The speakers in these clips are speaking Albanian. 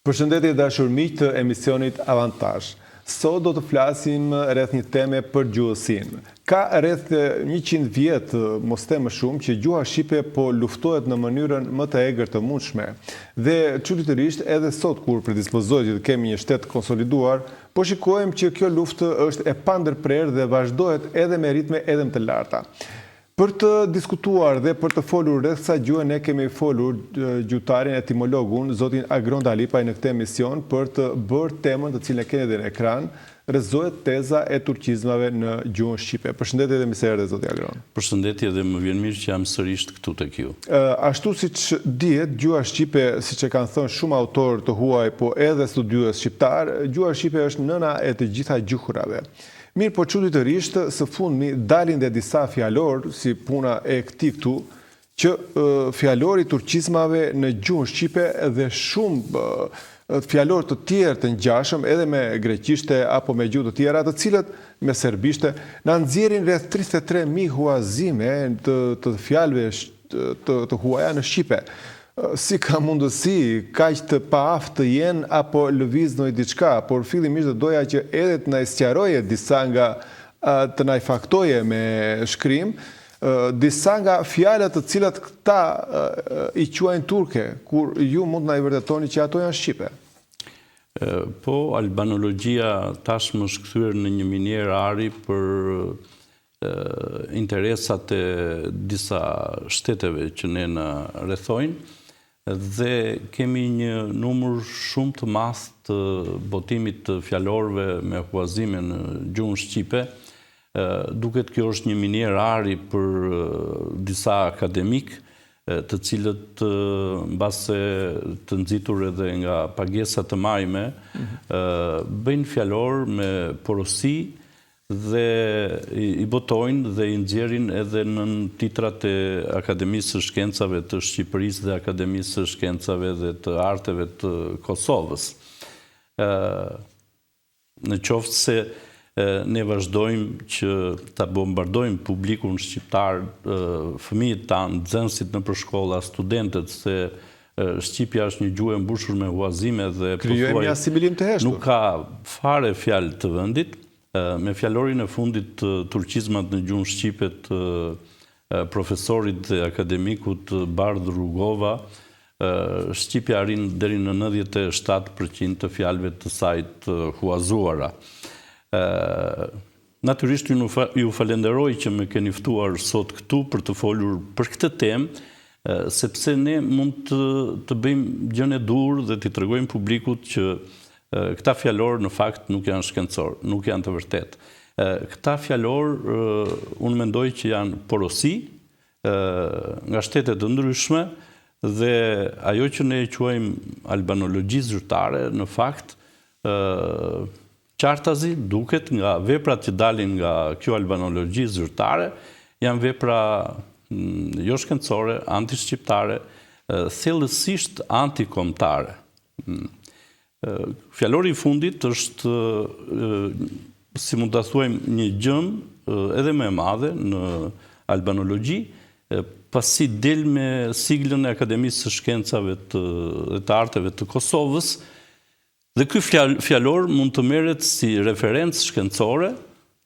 Përshëndetje dashur miq të emisionit Avantazh. Sot do të flasim rreth një teme për gjuhësinë. Ka rreth 100 vjet, mos them më shumë, që gjuha shqipe po luftohet në mënyrën më të egër të mundshme. Dhe çuditërisht edhe sot kur predispozohet që të kemi një shtet konsoliduar, po shikojmë që kjo luftë është e pandërprerë dhe vazhdohet edhe me ritme edhe më të larta. Për të diskutuar dhe për të folur rreth kësaj gjuhe, ne kemi folur gjuhëtarin etimologun, zotin Agron Dalipaj në këtë emision për të bërë temën të cilën e keni edhe në ekran, rrëzohet teza e turqizmave në gjuhën shqipe. Përshëndetje dhe mirë erdhët zoti Agron. Përshëndetje dhe më vjen mirë që jam sërish këtu tek ju. Ashtu siç dihet, gjuha shqipe, siç e kanë thënë shumë autorë të huaj, po edhe studiues shqiptar, gjuha shqipe është nëna e të gjitha gjuhërave. Mirë, po çuditërisht së fundmi dalin dhe disa fjalor, si puna e këtij këtu, që fjalori turqizmave në gjuhën shqipe dhe shumë fjalor të tjerë të ngjashëm edhe me greqishte apo me gjuhë të tjera, të cilët me serbishte na nxjerrin rreth 33.000 huazime të fjalëve të huaja në shqipe. Si ka mundësi kaq të paaftë të jenë apo lëviz ndonjë diçka, por fillimisht do doja që edhe të na sqaroje disa nga të na faktoje me shkrim, disa nga fjalët të cilat këta i quajnë turke, kur ju mund na i vërtetoni që ato janë shqipe. Po, albanologjia tashmë është kthyer në një minjerë ari për interesat e disa shteteve që ne na rrethojnë dhe kemi një numër shumë të madh të botimit të fjalorëve me huazime në gjuhën shqipe. Duket kjo është një minjerë ari për disa akademik, të cilët mbase të nxitur edhe nga pagesa të majme, bëjnë fjalor me porosi dhe i botojnë dhe i nxjerrin edhe në titrat e Akademisë së Shkencave të Shqipërisë dhe Akademisë së Shkencave dhe të Arteve të Kosovës. Në qoftë se ne vazhdojmë që ta bombardojmë publikun shqiptar, fëmijët tanë, nxënësit nëpër shkolla, studentët, se shqipja është një gjuhë e mbushur me huazime dhe krijojmë një asimilim të heshtur. Nuk ka fare fjalë të vendit. Me fjalorin e fundit të turqizmat në gjuhën shqipe të profesorit dhe akademikut Bardh Rugova, shqipja arrin deri në 97% të fjalëve të saj të huazuara. Natyrisht ju falenderoj që më keni ftuar sot këtu për të folur për këtë temë, sepse ne mund të bëjmë gjën e dur dhe t'i tregojmë publikut që këta fjalor në fakt nuk janë shkencor, nuk janë të vërtet. Këta fjalor unë mendoj që janë porosi nga shtete të ndryshme dhe ajo që ne e quajmë albanologji zyrtare, në fakt qartazi duket nga veprat që dalin nga kjo albanologji zyrtare, janë vepra jo shkencore, anti-shqiptare, thellësisht antikombëtare. Fjalori i fundit është, si mund ta thuajmë, një gjëm edhe më e madhe në albanologji, pasi del me siglën e Akademisë së Shkencave dhe të Arteve të Kosovës, dhe ky fjalor mund të merret si referencë shkencore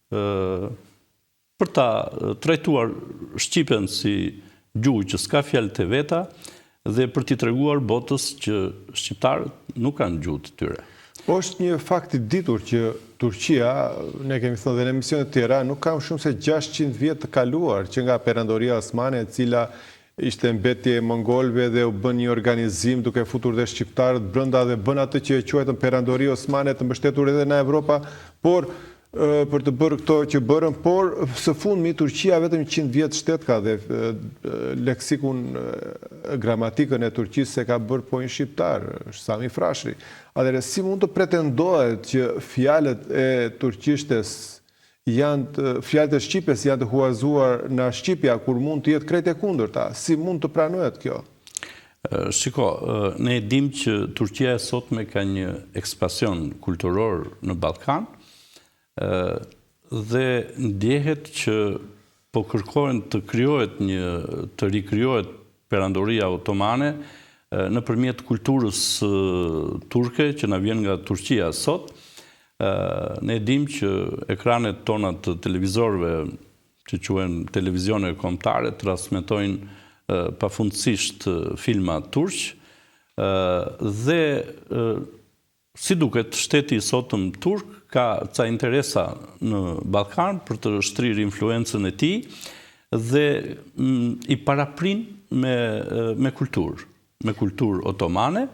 për ta trajtuar shqipen si gjuhë që s'ka fjalë të veta, dhe për t'i treguar botës që shqiptarët nuk kanë gjuhë të tyre. Është një fakt i ditur që Turqia, ne kemi thënë dhe në emisione të tjera, nuk ka më shumë se 600 vjet të kaluar që nga Perandoria Osmane, e cila ishte mbetje e mongolëve dhe u bën një organizim duke futur dhe shqiptarët brenda dhe bën atë që e quajtën Perandori Osmane, të mbështetur edhe në Evropa, por për të bërë këto që bërën, por së fundmi Turqia vetëm 100 vjet shtet ka dhe leksikun, gramatikën e Turqisë se ka bërë po një shqiptar, Sami Frashëri. Atëherë si mund të pretendohet që fjalët e turqishtes fjalët e shqipes janë të huazuar në shqipja kur mund të jetë krejt e kundërta? Si mund të pranohet kjo? Shiko, ne e dim që Turqia e sotme ka një ekspansion kulturor në Ballkan, dhe ndjehet që po kërkohen të rikrijohet Perandoria Otomane nëpërmjet kulturës turke që na vjen nga Turqia sot. Ne dim që ekranet tona të televizorëve, që quhen televizione kombëtare, transmetojnë pafundësisht filma turq, dhe si duket shteti i sotëm turk ka ca interesa në Ballkan për të shtrirë influencën e tij dhe i paraprin me kulturë otomane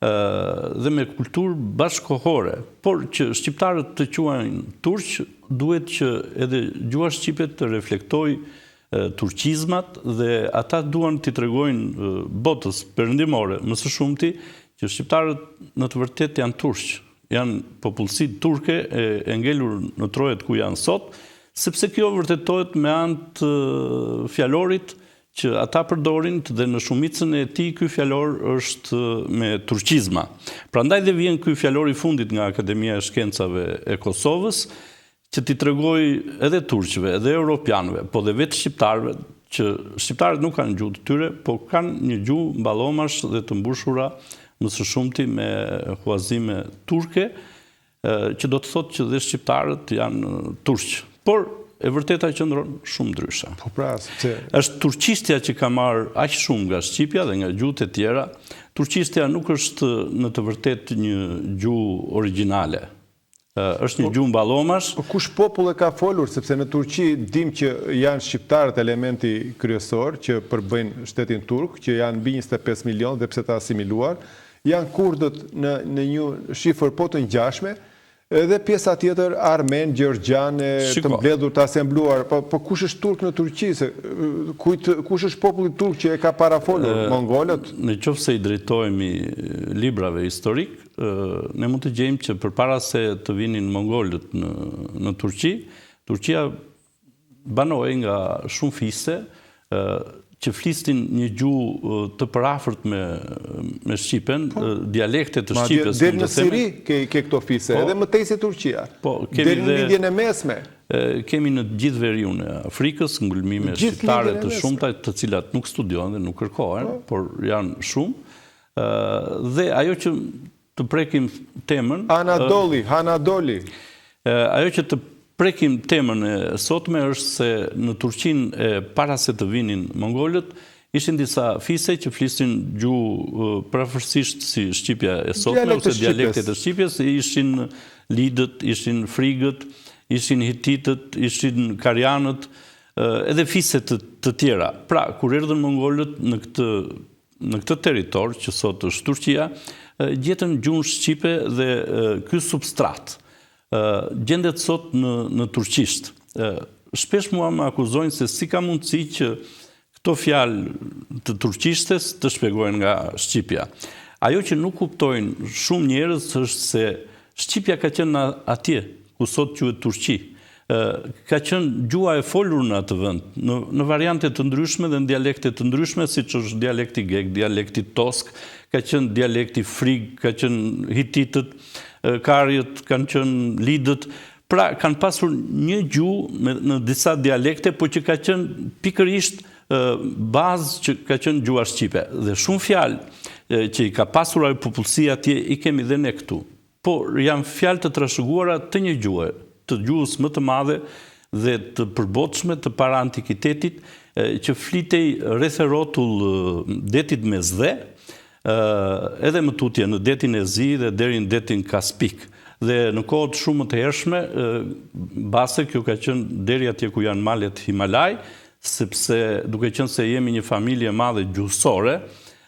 dhe me kulturë bashkëkohore. Por që shqiptarët të quajnë turq, duhet që edhe gjuha shqipe të reflektojë turqizmat dhe ata duan t'i tregojnë botës perëndimore më së shumti që shqiptarët në të vërtetë janë turq, janë popullsi turke e ngelur në trojet ku janë sot, sepse kjo vërtetohet me anë të fjalorit që ata përdorin dhe në shumicën e tij ky fjalor është me turqizma. Prandaj dhe vjen ky fjalor i fundit nga Akademia e Shkencave e Kosovës, që t'i tregoj edhe turqëve, edhe europianëve, po dhe vetë shqiptarëve, që shqiptarët nuk kanë gjuhë të tyre, po kanë një gjuhë mballomash dhe të mbushura më së shumti me huazime turke, që do të thotë që dhe shqiptarët janë turq. Por e vërteta qëndron shumë ndryshe. Po pra, sepse është turqistja që ka marrë aq shumë nga shqipja dhe nga gjuhët e tjera. Turqistja nuk është në të vërtetë një gjuhë origjinale. Është një gjuhë mballomash. Po kush popull e ka folur, sepse në Turqi dim që janë shqiptarët elementi kryesor që përbëjnë shtetin turk, që janë mbi 25 milion dhe pse të asimiluar, janë kurdët në një shifër po të ngjashme, edhe pjesa tjetër armen, gjeorgjan, të mbledhur, të asembluar. Po kush është turk në Turqi? Kush është populli turk që e ka parafolur? Mongolët? Në qoftë se i drejtohemi librave historik, ne mund të gjejmë që përpara se të vinin mongolët në Turqi, Turqia banoi nga shumë fise që flisnin një gjuhë të përafërt me shqipen, dialekte të shqipes. Deri në Siri ke këto fise, edhe më tej se Turqia. Deri në Lindjen e Mesme. Kemi në gjithë veriun e Afrikës ngulmime shqiptare të shumta, të cilat nuk studiojnë dhe nuk kërkohen, por janë shumë. Dhe ajo që të prekim temën... Hanadoli. Ajo që të prekim temën e sotme është se në Turqin para se të vinin mongolët, ishin disa fise që flisin gjuhë prafërsisht si shqipja e sotme, ose dialektet e shqipjes, ishin lidët, ishin frigët, ishin hititët, ishin karjanët, edhe fise të tjera. Pra, kur erdhën mongolët në këtë territor, që sot është Turqia, gjetën gjuhën shqipe dhe ky substrat gjendet sot në turqisht. Shpesh mua më akuzojnë se si ka mundësi që këto fjalë të turqishtes të shpjegojnë nga shqipja. Ajo që nuk kuptojnë shumë njerëz është se shqipja ka qenë atje, ku sot quhet Turqi. Ka qenë gjuha e folur në atë vend, në variante të ndryshme dhe në dialekte të ndryshme, siç është dialekti geg, dialekti tosk, ka qenë dialekti frig, ka qenë hititët, karjët, kanë qenë lidët. Pra, kanë pasur një gjuhë në disa dialekte, po që ka qenë pikërisht bazë që ka qenë gjuha shqipe. Dhe shumë fjalë që i ka pasur ajo popullsia atje i kemi dhe ne këtu. Por janë fjalë të trashëguara të një gjuhe, të gjuhës më të madhe dhe të përbotshme të para antikitetit, që flitej rreth e rrotull detit Mesdhe, edhe më tutje në detin e Zi dhe deri në detin Kaspik. Dhe në kohët shumë të hershme, base kjo ka qenë deri atje ku janë malet Himalaj, sepse duke qenë se jemi një familje madhe gjuhësore,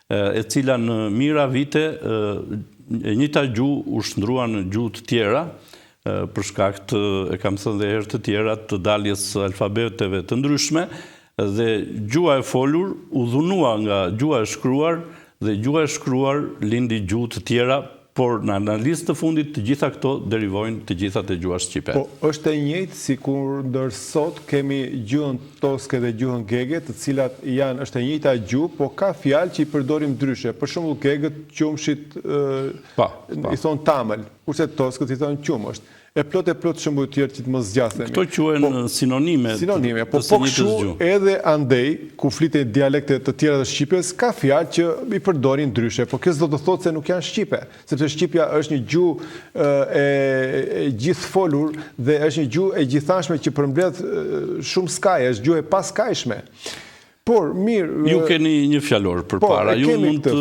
e cila në mira vite e njëjta gjuhë u shndrua në gjuhë të tjera, për shkak të, e kam thënë dhe herë të tjera, të daljes alfabeteve të ndryshme, dhe gjuha e folur u dhunua nga gjuha e shkruar, dhe gjuha e shkruar lindi gjuhë të tjera, por në analizë të fundit të gjitha këto derivojnë të gjithat e gjuha shqipe. Po është e njëjtë sikur ndër sot kemi gjuhën toske dhe gjuhën gege, të cilat është e njëjta gjuhë, po ka fjalë që i përdorim ndryshe. Për shembull gegët qumshit i thon tamël, kurse toskët i thon qumësht. e plot shembuj të tjerë që të mos zgjasemi. Këto quhen sinonime. Sinonime, po të kështu njëjtës gjuhë. edhe andej, ku flite dialekte të tjera të Shqipes, ka fjalë që i përdorin ndryshe, po kjo s'do të thotë se nuk janë Shqipe, sepse Shqipja është një gjuhë e gjithë folur dhe është një gjuhë e gjithanshme që përmbledh shumë skaje, është gjuhë e paskajshme. Por, mirë... Ju keni një fjalor për para, ju mund të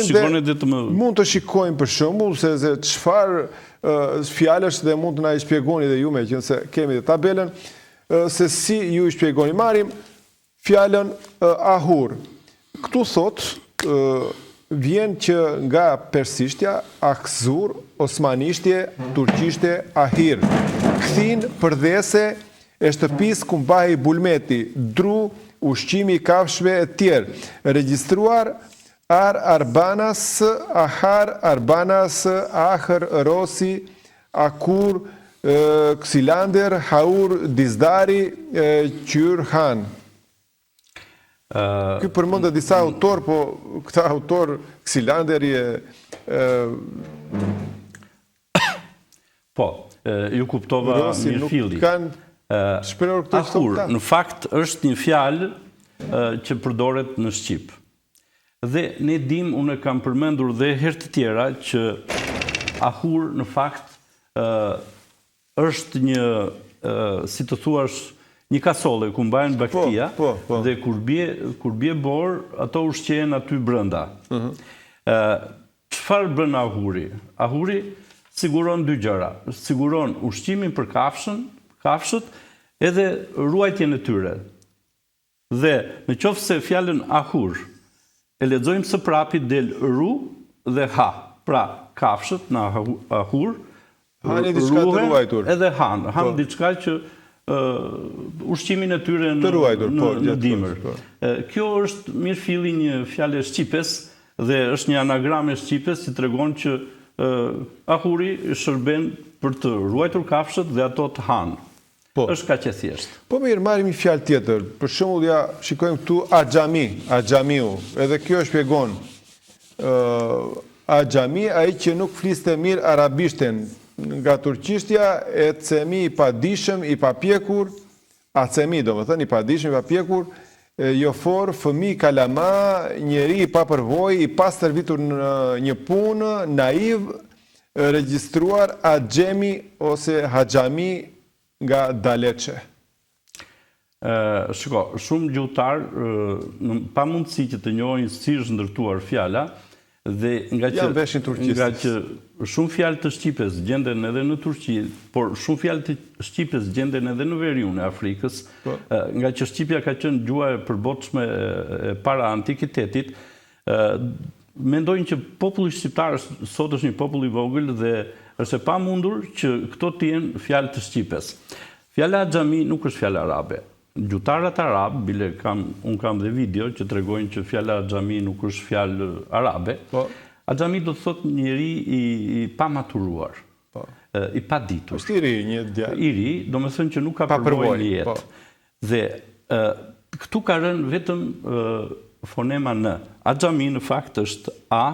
shikoni dhe të më... Mund të shikojmë për shembull se çfarë fjalësh dhe mund të na i shpjegoni dhe ju me që se kemi dhe tabelën, se si ju i shpjegoni. Marim fjalën ahur. Këtu thot, vjen që nga persishtja, akzur, osmanishtje, turqishtje, ahir. Kthin përdhese e shtëpis ku mbahi bulmeti, dru, ushqimi i kafshëve e tjerë, regjistruar arbanas, ahar, arbanas, ahër, rosi, akur, ksilander, haur, dizdari, qyrhan. Ky përmendë disa autor, po këta autor ksilanderi Po, ju kuptova mirëfilli. Ahur, në fakt, është një fjalë që përdoret në Shqip. Dhe ne dim, unë kam përmendur dhe herë të tjera, që ahur, në fakt, është një, si të thuash, një kasole ku mbahen baktia, dhe kur bie borë, ato ushqehen aty brenda. Çfarë bën ahuri? Ahuri siguron dy gjëra. Siguron ushqimin për kafshët, edhe ruajtjen e tyre. Dhe në qoftë se fjalën ahur e lexojmë së prapi del ru dhe ha. Pra kafshët në ahur ruhen edhe han diçka që ushqimin e tyre në dimër. Kjo është mirëfilli një fjalë e Shqipes dhe është një anagram e Shqipes që tregon që ahuri shërben për të ruajtur kafshët dhe ato të hanë. Është kaq e thjeshtë. Po mirë, marrim një fjalë tjetër. Për shembull, ja shikojmë këtu axhamiu. Edhe kjo shpjegon. Axhami, ai që nuk fliste mirë arabishten, nga turqishtja e cemi i padishëm, i papjekur, acemi domethënë i padishëm, i papjekur, jofor, fëmijë kalama, njeri i papërvojë, i pastërvitur në një punë, naiv, regjistruar axhemi ose haxhami nga daleçe. Shiko, shumë gjuhëtar pa mundësi që të njohin si është ndërtuar fjala, dhe nga që shumë fjalë të Shqipes gjenden edhe në Turqi, por shumë fjalë të Shqipes gjenden edhe në veriun e Afrikës, nga që Shqipja ka qenë gjuha e përbotshme para antikitetit, mendojnë që populli shqiptar sot është një popull i vogël dhe është e pamundur që këto të jenë fjalë të Shqipes. Fjala axhami nuk është fjalë arabe. Gjuhëtarët arab, bile unë kam dhe video që tregojnë që fjala axhami nuk është fjalë arabe. Axhami do të thotë njeri i pamaturuar, i paditur. Është i ri, një djalë. I ri, do me thënë që nuk ka përvojë në jetë. Dhe këtu ka rënë vetëm fonema në. Axhami në fakt është a,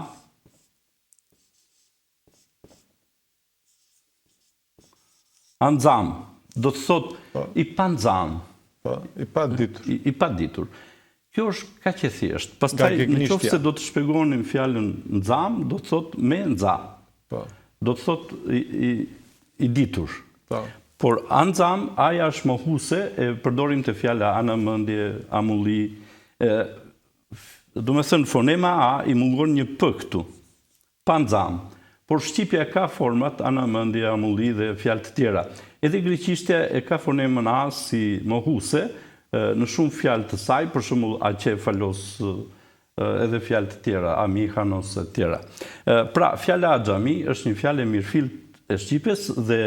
anxam, do të thotë i panxam. I paditur. I paditur. Kjo është kaq e thjeshtë. Pastaj në qoftë se do të shpjegonim fjalën nxam, do të thotë me nxa. Do të thotë i ditur. Por anxam, aja është mohuese, e përdorim të fjala anamendje, amulli. Do me thënë fonema a i mungon një p këtu. Panxam. Por Shqipja ka format anamendje, amulli dhe fjalë të tjera. Edhe greqishtja e ka fonemën a si mohuese në shumë fjalë të saj, për shembull acefalos, edhe fjalë të tjera, amihanos e tjera. Pra, fjala axhami është një fjalë e mirëfillt e Shqipes dhe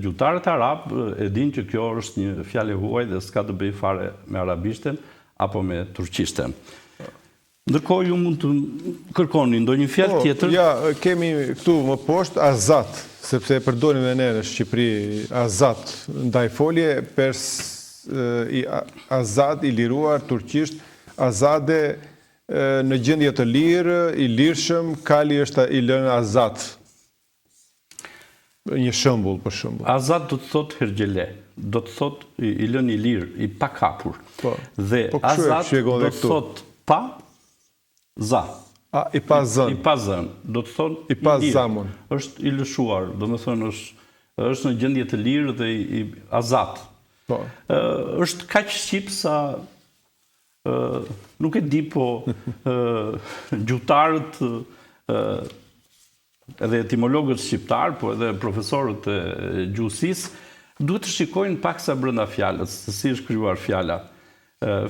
gjuhëtarët arab e dinë që kjo është një fjalë e huaj dhe s'ka të bëjë fare me arabishten apo me turqishten. Ndërkohë ju mund të kërkoni ndonjë fjalë tjetër. Ja, kemi këtu më poshtë azat, sepse e përdorim edhe ne në Shqipëri azat, ndaj folje azat i liruar turqisht, azade në gjendje të lirë, i lirshëm, kali është i lënë azat. Një shembull për shembull. Azat do të thot hergjele, do të thot i lënë i lirë, i pakapur. Po. Dhe Po kështu e azat shpjegon do edhe të këtu. thot pa za. I pa I zën. pa zën, do të thonë I pa lirë. zamun. Është i lëshuar, do të thonë është në gjendje të lirë dhe i azat. Po. Është kaq shqip sa nuk e di, po gjuhëtarët edhe etimologët shqiptar, po edhe profesorët e gjuhësisë duhet të shikojnë paksa brenda fjalës, se si është krijuar fjala.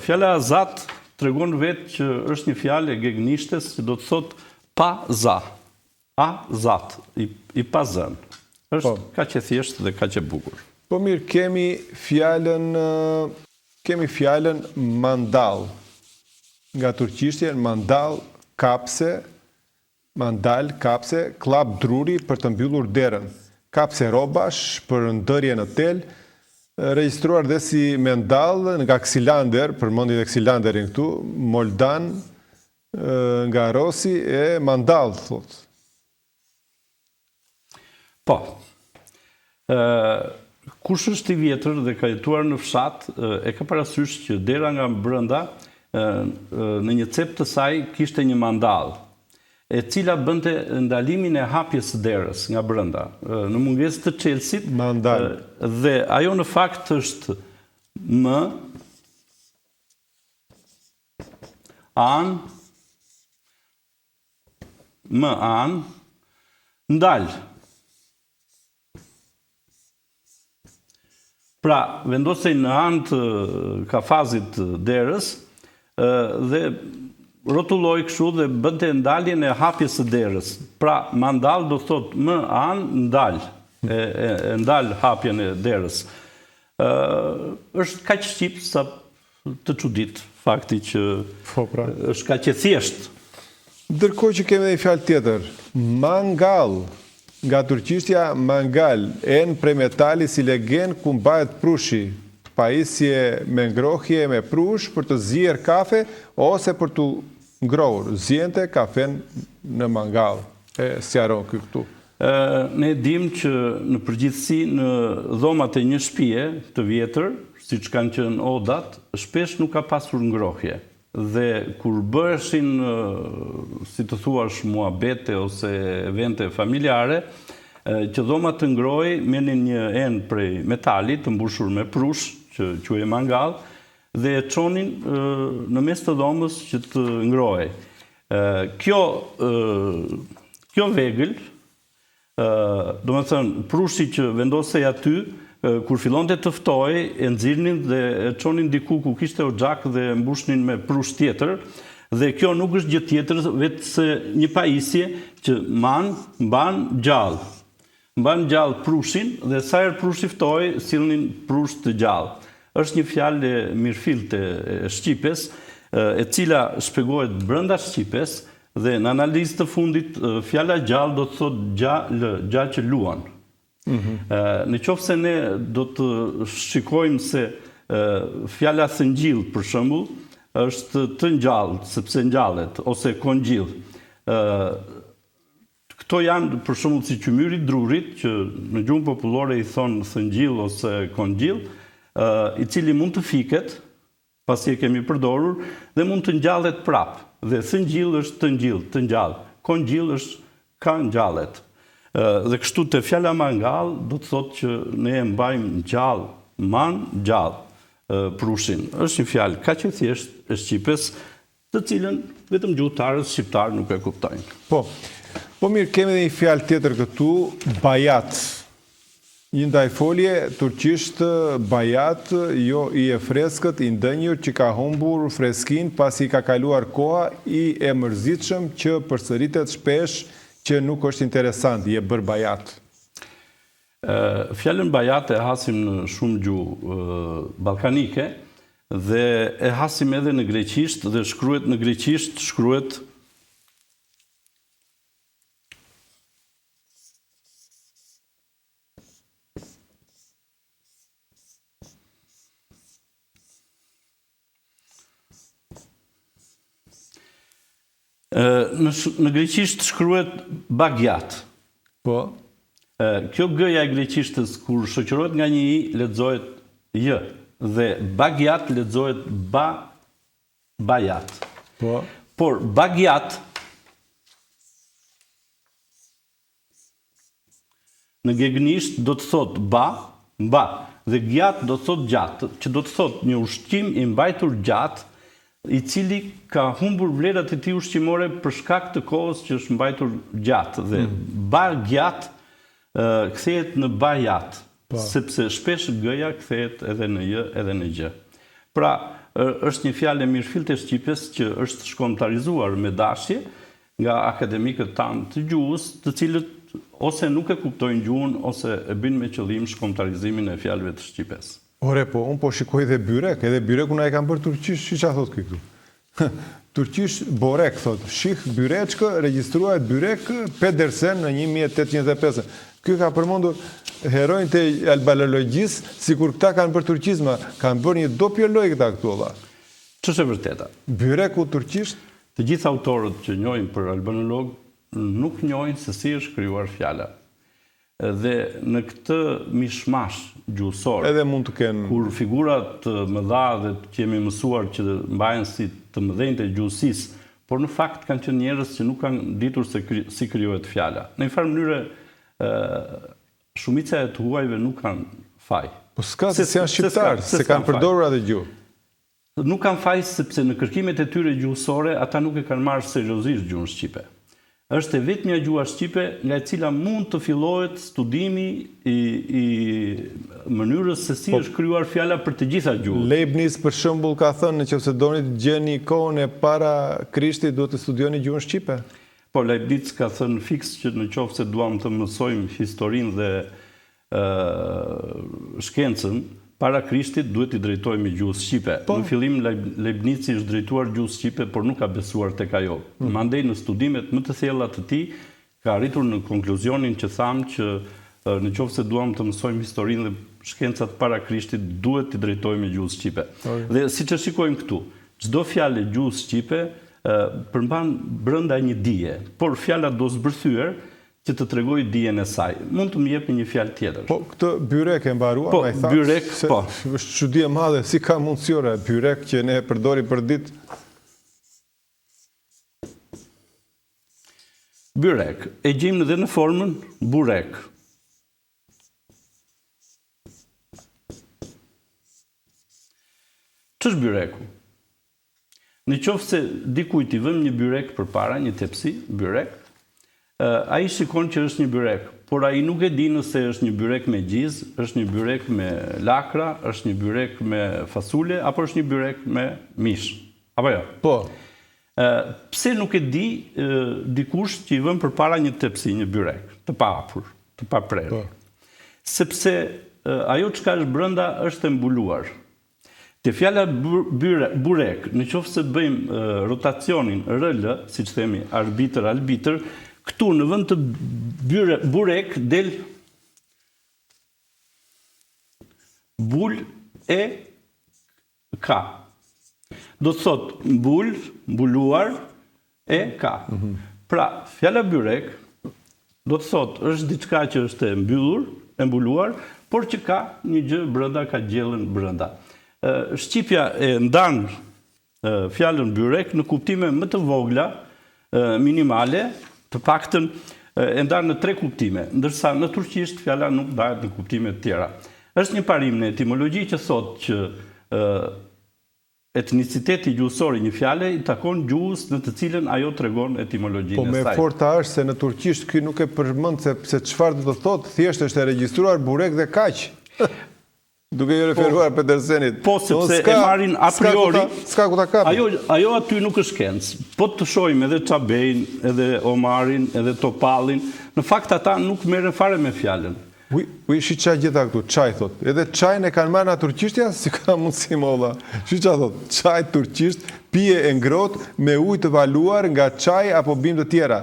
Fjala azat tregon vetë që është një fjalë gegnishtes që do të thot pa za. Azat, i pa zën. Është kaq e thjeshtë dhe kaq e bukur. Po mirë, kemi fjalën mandal. Nga turqishtja mandal kapse, klap druri për të mbyllur derën. Kapse robash për ndërje në tel, regjistruar dhe si mendal nga Ksilander, përmendit e Ksilanderin këtu, Moldan nga Rosi e mandal, thot. Po. Kush është i vjetër dhe ka jetuar në fshat, e ka parasysh që dera nga brenda në një cep të saj kishte një mandal, e cila bënte ndalimin e hapjes së derës nga brenda, në mungesë të çelësit. Mandal. Dhe ajo në fakt është ndal. Pra, vendosej në anë të kafazit të derës dhe rotulloj kështu dhe bënte ndaljen e hapjes së derës. Pra, mandal do thot ndal, e ndal hapjen e derës. Është kaq shqip sa të çudit fakti që është kaq e thjeshtë. Ndërkohë që kemi edhe një fjalë tjetër, mangal. Nga turqishtja mangal, enë prej metali si legen ku mbahet prushi, pajisje me ngrohje me prush për të zier kafe ose për të ngrohur. Zjente kafen në mangal. Sqaron këtu. Ne dim që në përgjithësi në dhomat e një shtëpie të vjetër, siç kanë qenë odat, shpesh nuk ka pasur ngrohje. Dhe kur bëheshin, si të thuash, muhabete ose evente familjare, që dhomat të ngroj, merrnin një enë prej metalit të mbushur me prush, që quhej mangal, dhe e çonin në mes të dhomës që të ngrohej. Kjo vegël, domethënë prushi që vendosej aty, kur fillonte të ftoj, e nxirrnin dhe e çonin diku ku kishte oxhak dhe mbushnin me prush tjetër, dhe kjo nuk është gjë tjetër vetë se një pajisje që mban gjallë. Mban gjallë prushin dhe sa herë prushi ftoi, sillnin prush të gjallë. Është një fjalë mirëfillte e shqipes, e cila shpjegohet brenda shqipes dhe në analizë të fundit fjala gjallë do të thotë gjallë që luan. Në qoftë se ne do të shikojmë se fjala thëngjill për shembull është të ngjallë, sepse ngjallet, ose kongjill. Këto janë për shembull si qymyri i drurit, që në gjuhën popullore i thonë thëngjill ose kongjill, i cili mund të fiket, pasi e kemi përdorur, dhe mund të ngjallet prap. Dhe thëngjill është të ngjill, të ngjall. Kongjill është ka ngjallet. Dhe kështu të fjala mangal do të thotë që ne e mbajmë gjallë prushin. Është një fjalë kaq e thjeshtë e shqipes, të cilën vetëm gjuhëtarët shqiptar nuk e kuptojnë. Po mirë, kemi edhe një fjalë tjetër këtu, bajat. Një ndaj folje turqisht bajat, jo i e freskët, i ndënjur që ka humbur freskin pasi ka kaluar koha, i e mërzitshëm që përsëritet shpesh, që nuk është interesant, je bërë bajat. Fjallën bajat e hasim në shumë gjuhë balkanike dhe e hasim edhe në greqisht dhe shkruhet në greqisht, shkruhet në greqisht shkruhet bagjat. Po. Kjo gëja e greqishtës kur shoqërohet nga një i lexohet j dhe bagiat lexohet bajat. Po. Por bagiat në gegnisht do të thot mba, dhe gjat do të thot gjatë, që do të thot një ushqim i mbajtur gjatë, i cili ka humbur vlerat e tij ushqimore për shkak të kohës që është mbajtur gjatë. Dhe bagjat kthehet në bajat, sepse shpesh gëja kthehet edhe në j edhe në gjë. Pra, është një fjalë e mirëfillt e shqipes që është shkontarizuar me dashje nga akademikët tanë të gjuhës, të cilët ose nuk e kuptojnë gjuhën ose e bëjnë me qëllim shkontarizimin e fjalëve të shqipes. Ore, po, unë po shikoj edhe byreku na e kam bërë turqish, që thot këtu? Turqish borek, thot, shih byreçkë, regjistruar byrek Pedersen në 1825. Ky ka përmendur herojnë të albanologjisë, sikur këta kanë bërë turqizma, kanë bërë një dopje loj këta këtu olla. Ç'është e vërteta? Byreku turqisht, të gjithë autorët që njohin për albanolog nuk njohin se si është krijuar fjala. Dhe në këtë mishmash gjuhësor, edhe mund të kenë kur figurat mëdha dhe që jemi mësuar që mbahen si të mëdhenj të gjuhësisë, por në fakt kanë qenë njerëz që nuk kanë ditur se si krijohet fjala. Në një farë mënyrë shumica e të huajve nuk kanë faj. Po s'ka se janë shqiptarë, se kanë përdorur atë gjuhë. Nuk kanë faj sepse në kërkimet e tyre gjuhësore ata nuk e kanë marrë seriozisht gjuhën shqipe. Është e vetmja gjuha shqipe nga e cila mund të fillohet studimi i mënyrës se si është krijuar fjala për të gjitha gjuhët. Leibniz për shembull ka thënë nëse doni të gjeni kohën e para Krishtit duhet të studioni gjuhën shqipe. Po Leibniz ka thënë fiks që në qoftë se duam të mësojmë historinë dhe shkencën para Krishtit duhet i drejtohemi gjuhës shqipe. Në fillim Leibniz është drejtuar gjuhës shqipe, por nuk ka besuar tek ajo. Mandej në studimet më të thella të tij ka arritur në konkluzionin që thamë që në qoftë se duam të mësojmë historinë dhe shkencat para Krishtit duhet i drejtohemi gjuhës shqipe. Dhe siç e shikojmë këtu, çdo fjalë gjuhës shqipe përmban brenda një dije, por fjala do zbërthyer që të tregoj dijen e saj. Mund të më jepni një fjalë tjetër. Po këtë byrek e mbaruar, po, më thash. Byrek, po. Është çudi e madhe, si ka mundësiore byrek që ne e përdori për ditë. Byrek, e gjejmë edhe në formën burek. Ç'është byreku? Në qoftë se dikujt i vëmë një byrek përpara, një tepsi, byrek, ai shikon që është një byrek, por ai nuk e di nëse është një byrek me gjiz, është një byrek me lakra, është një byrek me fasule, apo është një byrek me mish. Apo jo? Po. Pse nuk e di dikush që i vën përpara një tepsi, një byrek, të papur, të paprerë. Sepse ajo çka është brenda është e mbuluar. Te fjala burek, në qoftë se bëjmë rotacionin RL, siç themi arbitër, këtu në vend të burek del bul e ka. Do të thot mbul, mbuluar e ka. Pra, fjala byrek do të thot është diçka që është e mbyllur, e mbuluar, por që ka një gjë brenda, ka gjellën brenda. Shqipja e ndan fjalën byrek në kuptime më të vogla, minimale, të paktën e ndan në 3 kuptime, ndërsa në turqisht fjala nuk ndahet në kuptime të tjera. Është një parim në etimologji që thotë që etniciteti gjuhësor i një fjale i takon gjuhës në të cilën ajo tregon etimologjinë e saj. Po me forta është se në turqisht ky nuk e përmend se çfarë do të thotë, thjesht është e regjistruar burek dhe kaq. Duke i referuar Pedersenit. Po, sepse e marrin a priori, s'ka ku ta kapi. Ajo aty nuk është shkencë. Po të shohim edhe Çabejn, edhe Omarin, edhe Topallin, në fakt ata nuk merren fare me fjalën. Shi çaj gjitha këtu, çaj thot. Edhe çajin e kanë marrë na turqishtja, si ka mundësi molla. Shi çaj thot, çaj turqisht, pije e ngrohtë me ujë të valuar nga çaj apo bimë të tjera.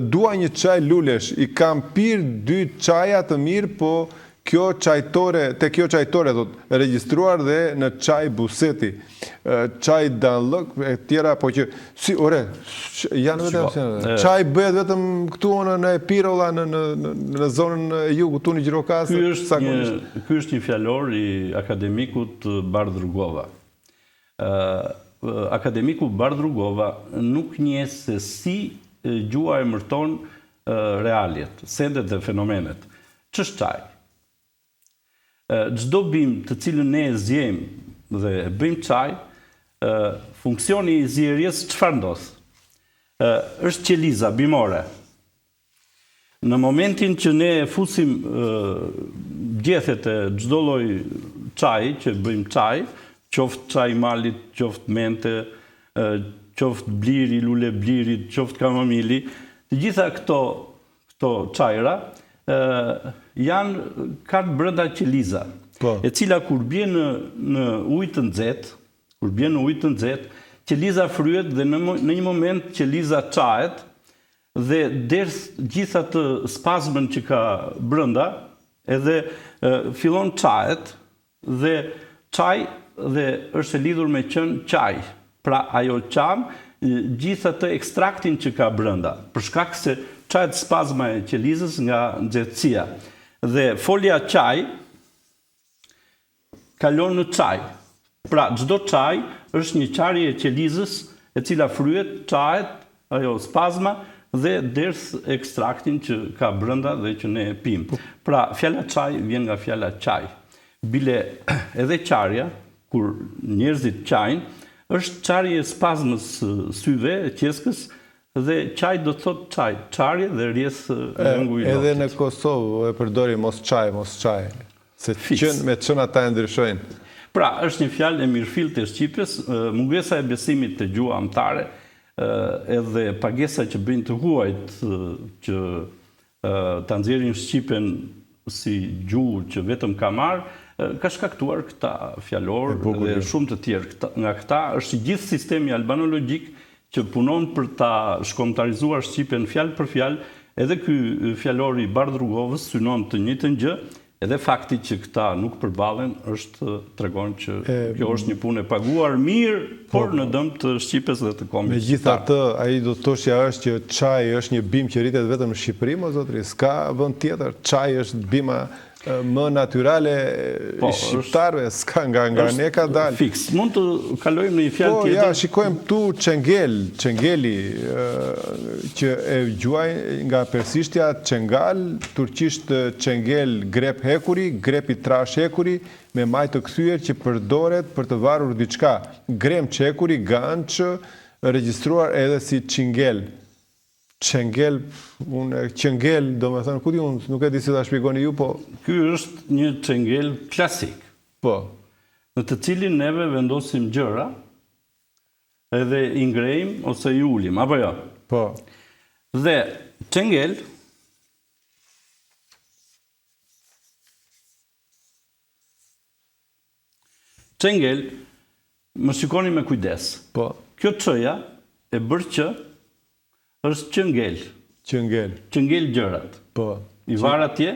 Dua një çaj lulesh, i kam pirë 2 çaja të mirë, po kjo çajtore do të regjistruar dhe në çaj Buseti, çaj Danllëk e tjera, po që si janë vetëm çaj bëhet vetëm këtu në Epirolla, në zonën e jugut, këtu në Gjirokastë. Ky është një fjalor i akademikut Bardrugova. Akademiku Bardrugova nuk njeh se si gjua e mërton realjet, sendet dhe fenomenet. Ç'është çaj? Çdo bimë të cilën ne e zgjejmë dhe e bëjmë çaj, funksioni i zjerjes çfarë ndodh? Është qeliza bimore. Në momentin që ne fusim gjethet e çdo lloj çaji që bëjmë çaj, qoftë çaj malit, qoftë mente, qoftë bliri, lule blirit, qoftë kamomili, të gjitha këto çajra kanë brenda qeliza, e cila kur bie në ujë të nxehtë, qeliza fryhet dhe në një moment qeliza çahet dhe ders gjitha të spazmën që ka brenda, edhe fillon çahet dhe çaj dhe është e lidhur me qen çaj. Pra ajo çan gjitha të ekstraktin që ka brenda, për shkak se çahet spazma e qelizës nga nxehtësia. Dhe folja çaj kalon në çaj. Pra çdo çaj është një qarje e qelizës e cila fryhet, çahet ajo spazma dhe ders ekstraktin që ka brenda dhe që ne e pim. Pra fjala çaj vjen nga fjala çaj. Bile edhe qarja, kur njerëzit qajnë, është qarje e spazmës syve, e qeskës, dhe çaj do të thotë çaj, çarje dhe rrjedh lëngu i noktit. Edhe në Kosovë e përdori mos çaj, se me çën ata e ndryshojnë. Pra, është një fjalë e mirëfillt e shqipes, mungesa e besimit te gjua amtare, edhe pagesa që bëjnë të huajt që ta nxjerrin shqipen si gjuhë që vetëm ka marrë, ka shkaktuar këta fjalor dhe shumë të tjerë. Nga këta është gjithë sistemi albanologjik që punon për ta shkontarizuar shqipen fjalë për fjalë, edhe ky fjalor i Bardrugovës synon të njëjtën gjë, edhe fakti që këta nuk përballen tregon që kjo është një punë e paguar mirë, por në dëm të shqipes dhe të kombit. Megjithatë, ai do të thoshja është që çaji është një bimë që rritet vetëm në Shqipëri, mo zotri, s'ka vend tjetër. Çaji është bima më natyrale i shqiptarëve, s'ka nga ne ka dalë. Fiks. Mund të kalojmë në një fjalë tjetër? Ja, shikojmë tu çengeli, që e gjuaj nga persishtja çengal, turqisht çengel grep hekuri, grepi trash hekuri, me maj të kthyer që përdoret për të varur diçka. Grem çekuri, ganç, regjistruar edhe si çingel. Qengel, do me thënë, ku di unë, nuk e di si ta shpjegoni ju, po... Ky është një qengel klasik. Po. Në të cilin neve vendosim gjëra, edhe i ngrejmë ose i ulim, apo jo? Po. Dhe qengel, më shikoni me kujdes. Po. Kjo çëja e bërë që është qengel. Qengel gjërat. Po. I var atje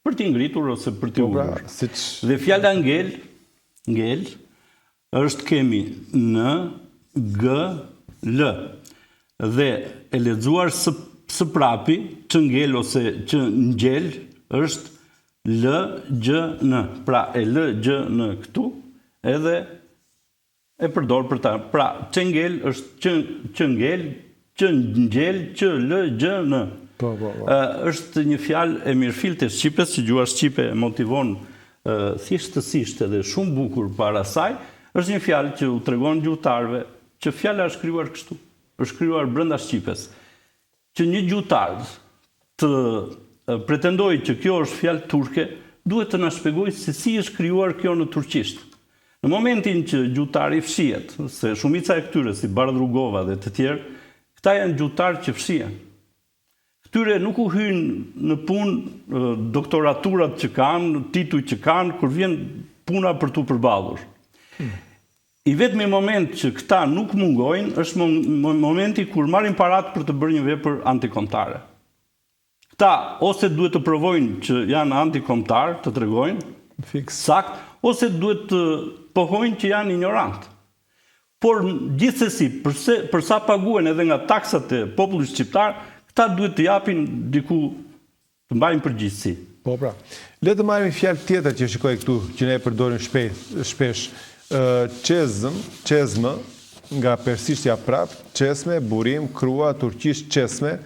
për t'i ngritur ose për t'i ulur. Dhe fjala ngel është kemi N, G, L. Dhe e lexuar së prapi, çngel ose qengjel është L, G, N. Pra e L, G, N këtu, edhe e përdor për ta. Pra qengel është qengel, qengjel, qlgjn. Është një fjalë e mirëfillt e shqipes, që gjua shqipe motivon thjeshtësisht edhe shumë bukur para saj. Është një fjalë që u tregon gjuhëtarëve që fjala është krijuar kështu, është krijuar brenda shqipes. Që një gjuhëtar të pretendojë që kjo është fjalë turke, duhet të na shpjegojë se si është krijuar kjo në turqisht. Në momentin që gjuhëtari fshihet, se shumica e këtyre si Bardrugova dhe të tjerë, këta janë gjuhëtarë që fshihen. Këtyre nuk u hynë në punë doktoraturat që kanë, tituj që kanë, kur vjen puna për t'u përballur. I vetmi moment që këta nuk mungojnë, është momenti kur marrin paratë për të bërë një vepër antikontare. këta ose duhet të provojnë që janë antikombëtar, të tregojnë, sakt, ose duhet të pohojnë që janë ignorant. Por gjithsesi, për sa paguhen edhe nga taksat e popullit shqiptar, këta duhet të japin diku të mbajnë përgjegjësi. Po pra. Le të marrim fjalë tjetër që shikoj këtu, që ne e përdorim shpesh. Çezmë, nga persishtja prap, çesme, burim, krua, turqisht çesme,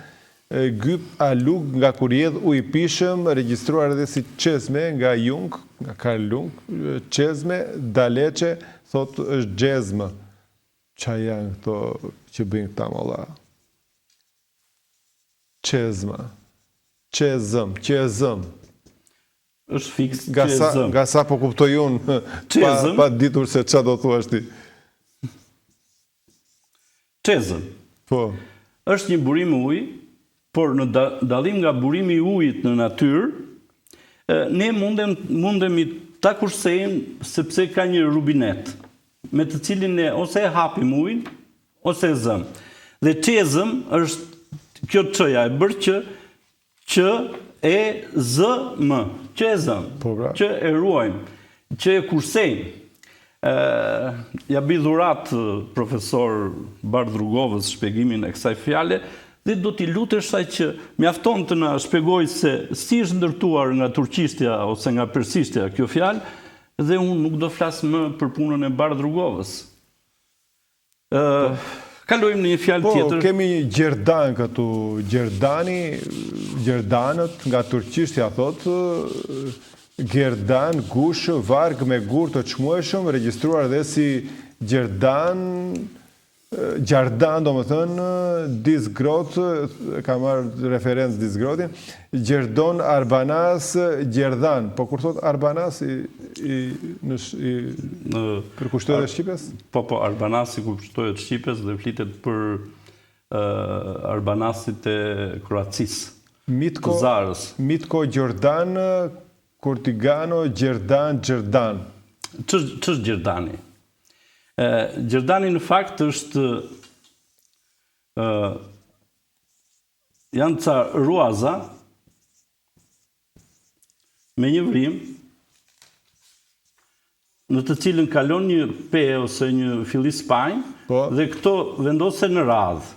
gyp alug nga kur jedh ujë i pishëm, regjistruar edhe si çesme nga Jung, nga Carl Jung, çesme, daleçe, thot është xhezmë. Qa janë këto që bëjnë këta molla? Qezëm. Është fiks qezëm. Nga sa po kuptoj unë, pa ditur se qa do thua ti. Qezëm. Po. Është një burim ujë, por në dallim nga burimi i ujit në natyrë, ne mundemi ta kursejmë sepse ka një rubinet, me të cilin ne ose e hapim ujin, ose e zëm. Dhe qezëm është kjo çëja e bërë që e zëm, qezëm, që e ruajmë, që e kursejmë. Ja bi dhurat profesor Bardh Rrugovës shpjegimin e kësaj fjale, dhe do t'i lutesh saj që mjafton të na shpjegoj se si është ndërtuar nga turqishtja ose nga persishtja kjo fjalë, dhe unë nuk do flas më për punën e Bardh Rrugovës. Kalojmë në një fjalë tjetër. Po, kemi një gjerdan këtu, gjerdanët nga turqishtja thotë, gerdan, gush, varg me gur të çmueshëm, regjistruar edhe si Gjardan, do më thënë, disgrot, ka marrë referencë disgrotin, Gjerdon, Arbanas, Gjerdan. Po kur thot Arbanas, përkushtohet e Shqipes? Po, Arbanas i përkushtohet Shqipes dhe flitet për Arbanasit e Kroacisë, të Zarës. Mitko, Gjordan, Kurtigano, Gjerdan. Ç'është Gjerdani? Gjerdani në fakt është janë ca ruaza me një vrim në të cilën kalon një pe ose një fillis pajnë dhe këto vendosen në radhë.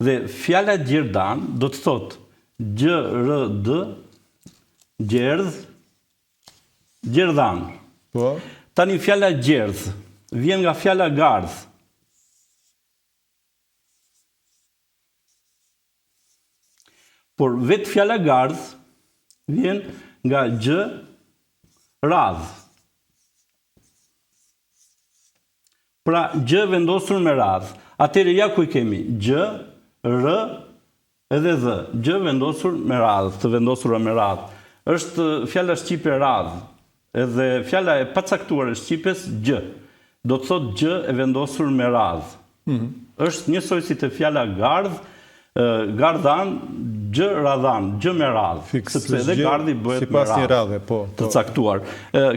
Dhe fjala Gjerdan do të thotë Gjrd, Gjerdh, Gjerdan. Tani fjala Gjerdh vjen nga fjala gardh. Por vetë fjala gardh vjen nga gjë radh. Pra gjë vendosur me radh. Atëherë ja ku i kemi gjë, r edhe dh. Gjë vendosur me radh, të vendosura me radh. Është fjala shqipe radh. Edhe fjala e pacaktuar e shqipes gjë. Do të thotë gjë e vendosur me radh. Është njësoj si të fjala gardh, gardan, gjë radhan, gjë me radh. Sepse edhe gardhi bëhet me radh, të caktuar.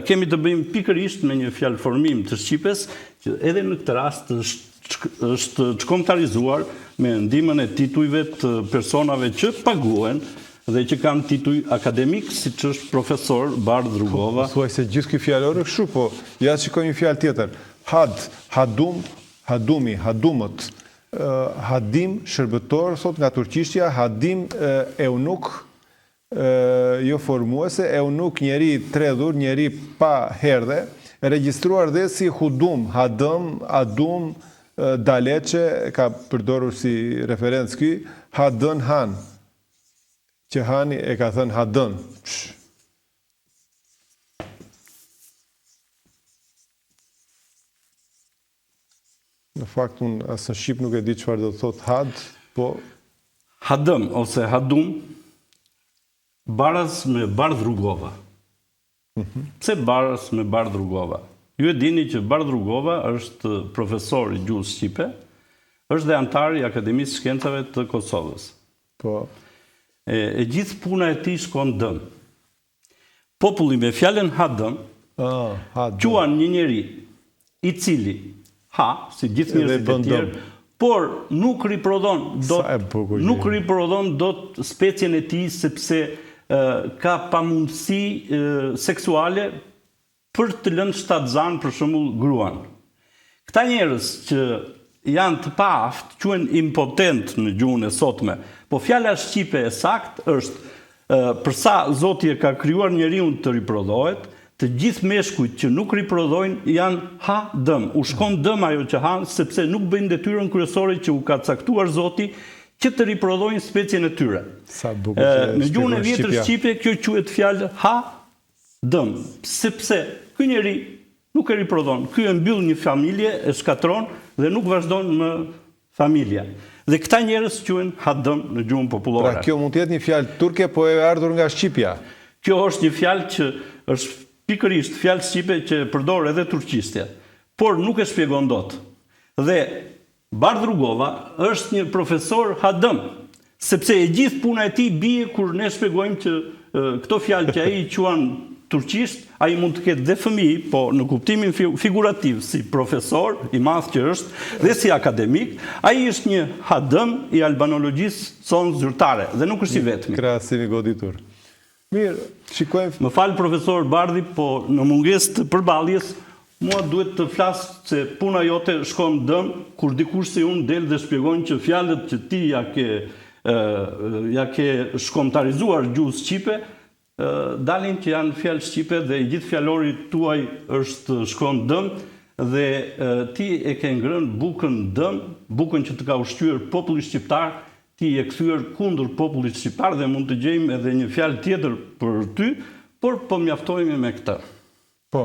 Kemi të bëjmë pikërisht me një fjalë formim të shqipes, që edhe në këtë rast është çkomtarizuar me ndihmën e titujve të personave që paguhen dhe që kanë tituj akademik, si që është profesor Bardh Rrugova. Thuaj se gjithë ky fjalor është kështu, po ja shikoj një fjalë tjetër. Hadum, hadumi, hadumët. Hadim, shërbëtor, thot nga turqishtja, hadim, eunuk, jo formuese, eunuk njeri tredhur, njeri pa herdhe, regjistruar dhe si hudum, hadëm, adum, daleçe, ka përdorur si referencë ky, hadën han, që hani e ka thënë hadën. Në fakt, unë asë në Shqip nuk e di çfarë do të thotë had, po... Hadëm, ose hadum, baras me Bardh Rrugova. Pse baras me Bardh Rrugova? Ju e dini që Bardh Rrugova është profesor i gjuhës shqipe, është dhe antar i Akademisë Shkencave të Kosovës. Po. E gjithë puna e tij shkon dëm. Populli me fjalën hadëm, quan një njeri i cili ha, si gjithë njerëzit e tjerë, por nuk riprodhon dot specien e tij sepse ka pamundësi seksuale për të lënë shtatzan për shembull gruan. Këta njerëz që janë të paaft, quhen impotent në gjuhën e sotme, po fjala shqipe e saktë është përsa Zoti e ka krijuar njeriu të riprodhohet, të gjithë meshkujt që nuk riprodhojnë janë ha dëm. U shkon dëm ajo që han, sepse nuk bëjnë detyrën kryesore që u ka caktuar Zoti që të riprodhojnë specien e tyre. Në gjuhën e vjetër shqipe kjo quhet fjalë ha dëm, sepse ky njeri nuk e riprodhon. Ky e mbyll një familje, e shkatron dhe nuk vazhdon më familja. Dhe këta njerëz quhen hadëm në gjuhën popullore. Pra kjo mund të jetë një fjalë turke, po e ardhur nga shqipja. Kjo është një fjalë që është pikërisht fjalë shqipe që përdor edhe turqistja, por nuk e shpjegon dot. Dhe Bardh Rugova është një profesor hadëm, sepse e gjithë puna e tij bie kur ne shpjegojmë që këto fjalë që ai quan turqisht, ai mund të ketë dhe fëmijë, po në kuptimin figurativ, si profesor i madh që është dhe si akademik, ai është një hadëm i albanologjisë sonë zyrtare dhe nuk është i vetmi. Krahasim i goditur. Mirë, shikojmë. Më fal profesor Bardhi, po në mungesë të përballjes, mua duhet të flas se puna jote shkon dëm kur dikush si unë del dhe shpjegon që fjalët që ti ja ke shkomtarizuar gjuhës shqipe dalin që janë fjalë shqipe dhe i gjithë fjalori tuaj është shkon dëm dhe ti e ke ngrënë bukën dëm, bukën që të ka ushqyer populli shqiptar, ti e kthyer kundër popullit shqiptar dhe mund të gjejmë edhe një fjalë tjetër për ty, por po mjaftohemi me këtë. Po.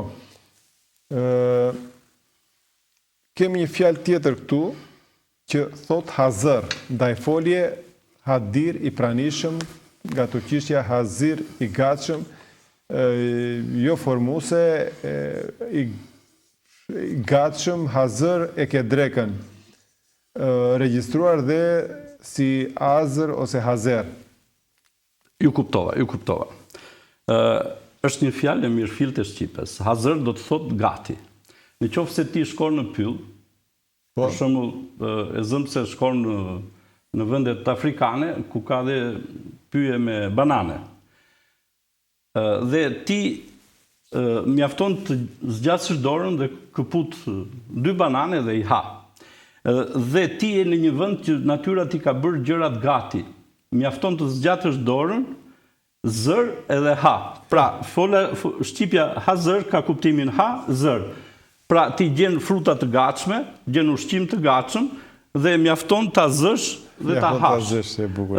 Kemi një fjalë tjetër këtu që thot hazër, ndaj folje hadir i pranishëm, nga turqishtja hazir i gatshëm, jo formuse, i gatshëm, hazër e ke drekën, regjistruar dhe si azër ose hazer. Ju kuptova. Është një fjalë e mirëfillt e shqipes. Hazër do të thot gati. Në qoftë se ti shkon në pyll, për shembull e zëm se shkon në vendet afrikane ku ka dhe pyje me banane. Dhe ti mjafton të zgjasësh dorën dhe këput 2 banane dhe i ha. Dhe ti je në një vend që natyra ti ka bërë gjërat gati. Mjafton të zgjatësh dorën, zër edhe ha. Pra, shqipja ha zër ka kuptimin ha, zër. Pra, ti gjen fruta të gatshme, gjen ushqim të gatshëm dhe mjafton ta zësh dhe ta hash.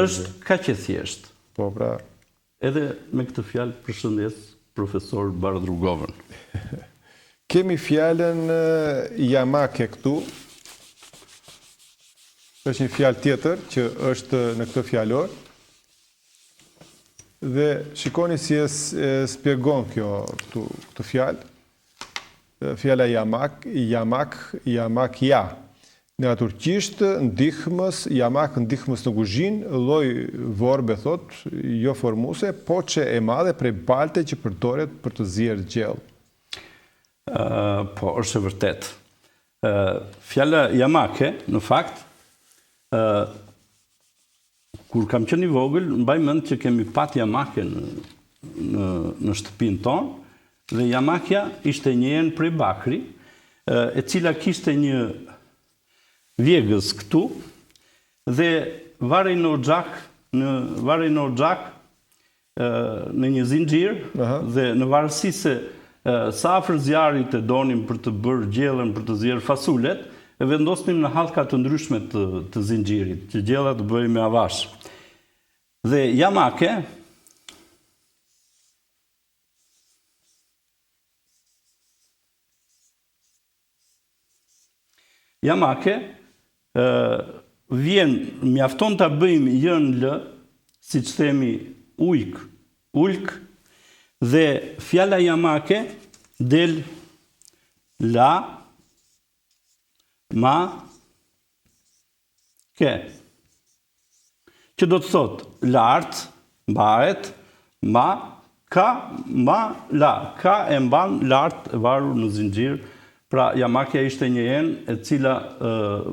Është kaq e thjeshtë. Po, pra. Edhe me këtë fjalë përshëndes profesor Bardh Rugovën. Kemi fjalën jamake këtu. Është një fjalë tjetër që është në këtë fjalor. Dhe shikoni si e spjegon këtë fjalë. Fjala jamak, ja. Nga turqisht, ndihmës, jamak ndihmës në kuzhinë, lloj vorbe thot, jo formuse, po që e madhe prej balte që përdoret për të zier gjellë. Po, është e vërtet. Fjala jamake, në fakt, kur kam qenë i vogël, mbaj mend që kemi pat jamake në shtëpinë tonë, dhe jamakja ishte një enë prej bakri, e cila kishte një vjegës këtu, dhe varej në oxhak në një zinxhir, dhe në varësi se sa afër zjarrit e donim për të bërë gjellën, për të zier fasulet, e vendosnim në hallka të ndryshme të zinxhirit, që gjella të bëhej me avash. Dhe jamake mjafton ta bëjmë jën lë, siç themi ulk, dhe fjala jamake del la, ma, ke. Që do të thot lart, mbahet, ma, ka, ma, la. Ka e mban lart e varur në zinxhir Pra, jamakja ishte një enë e cila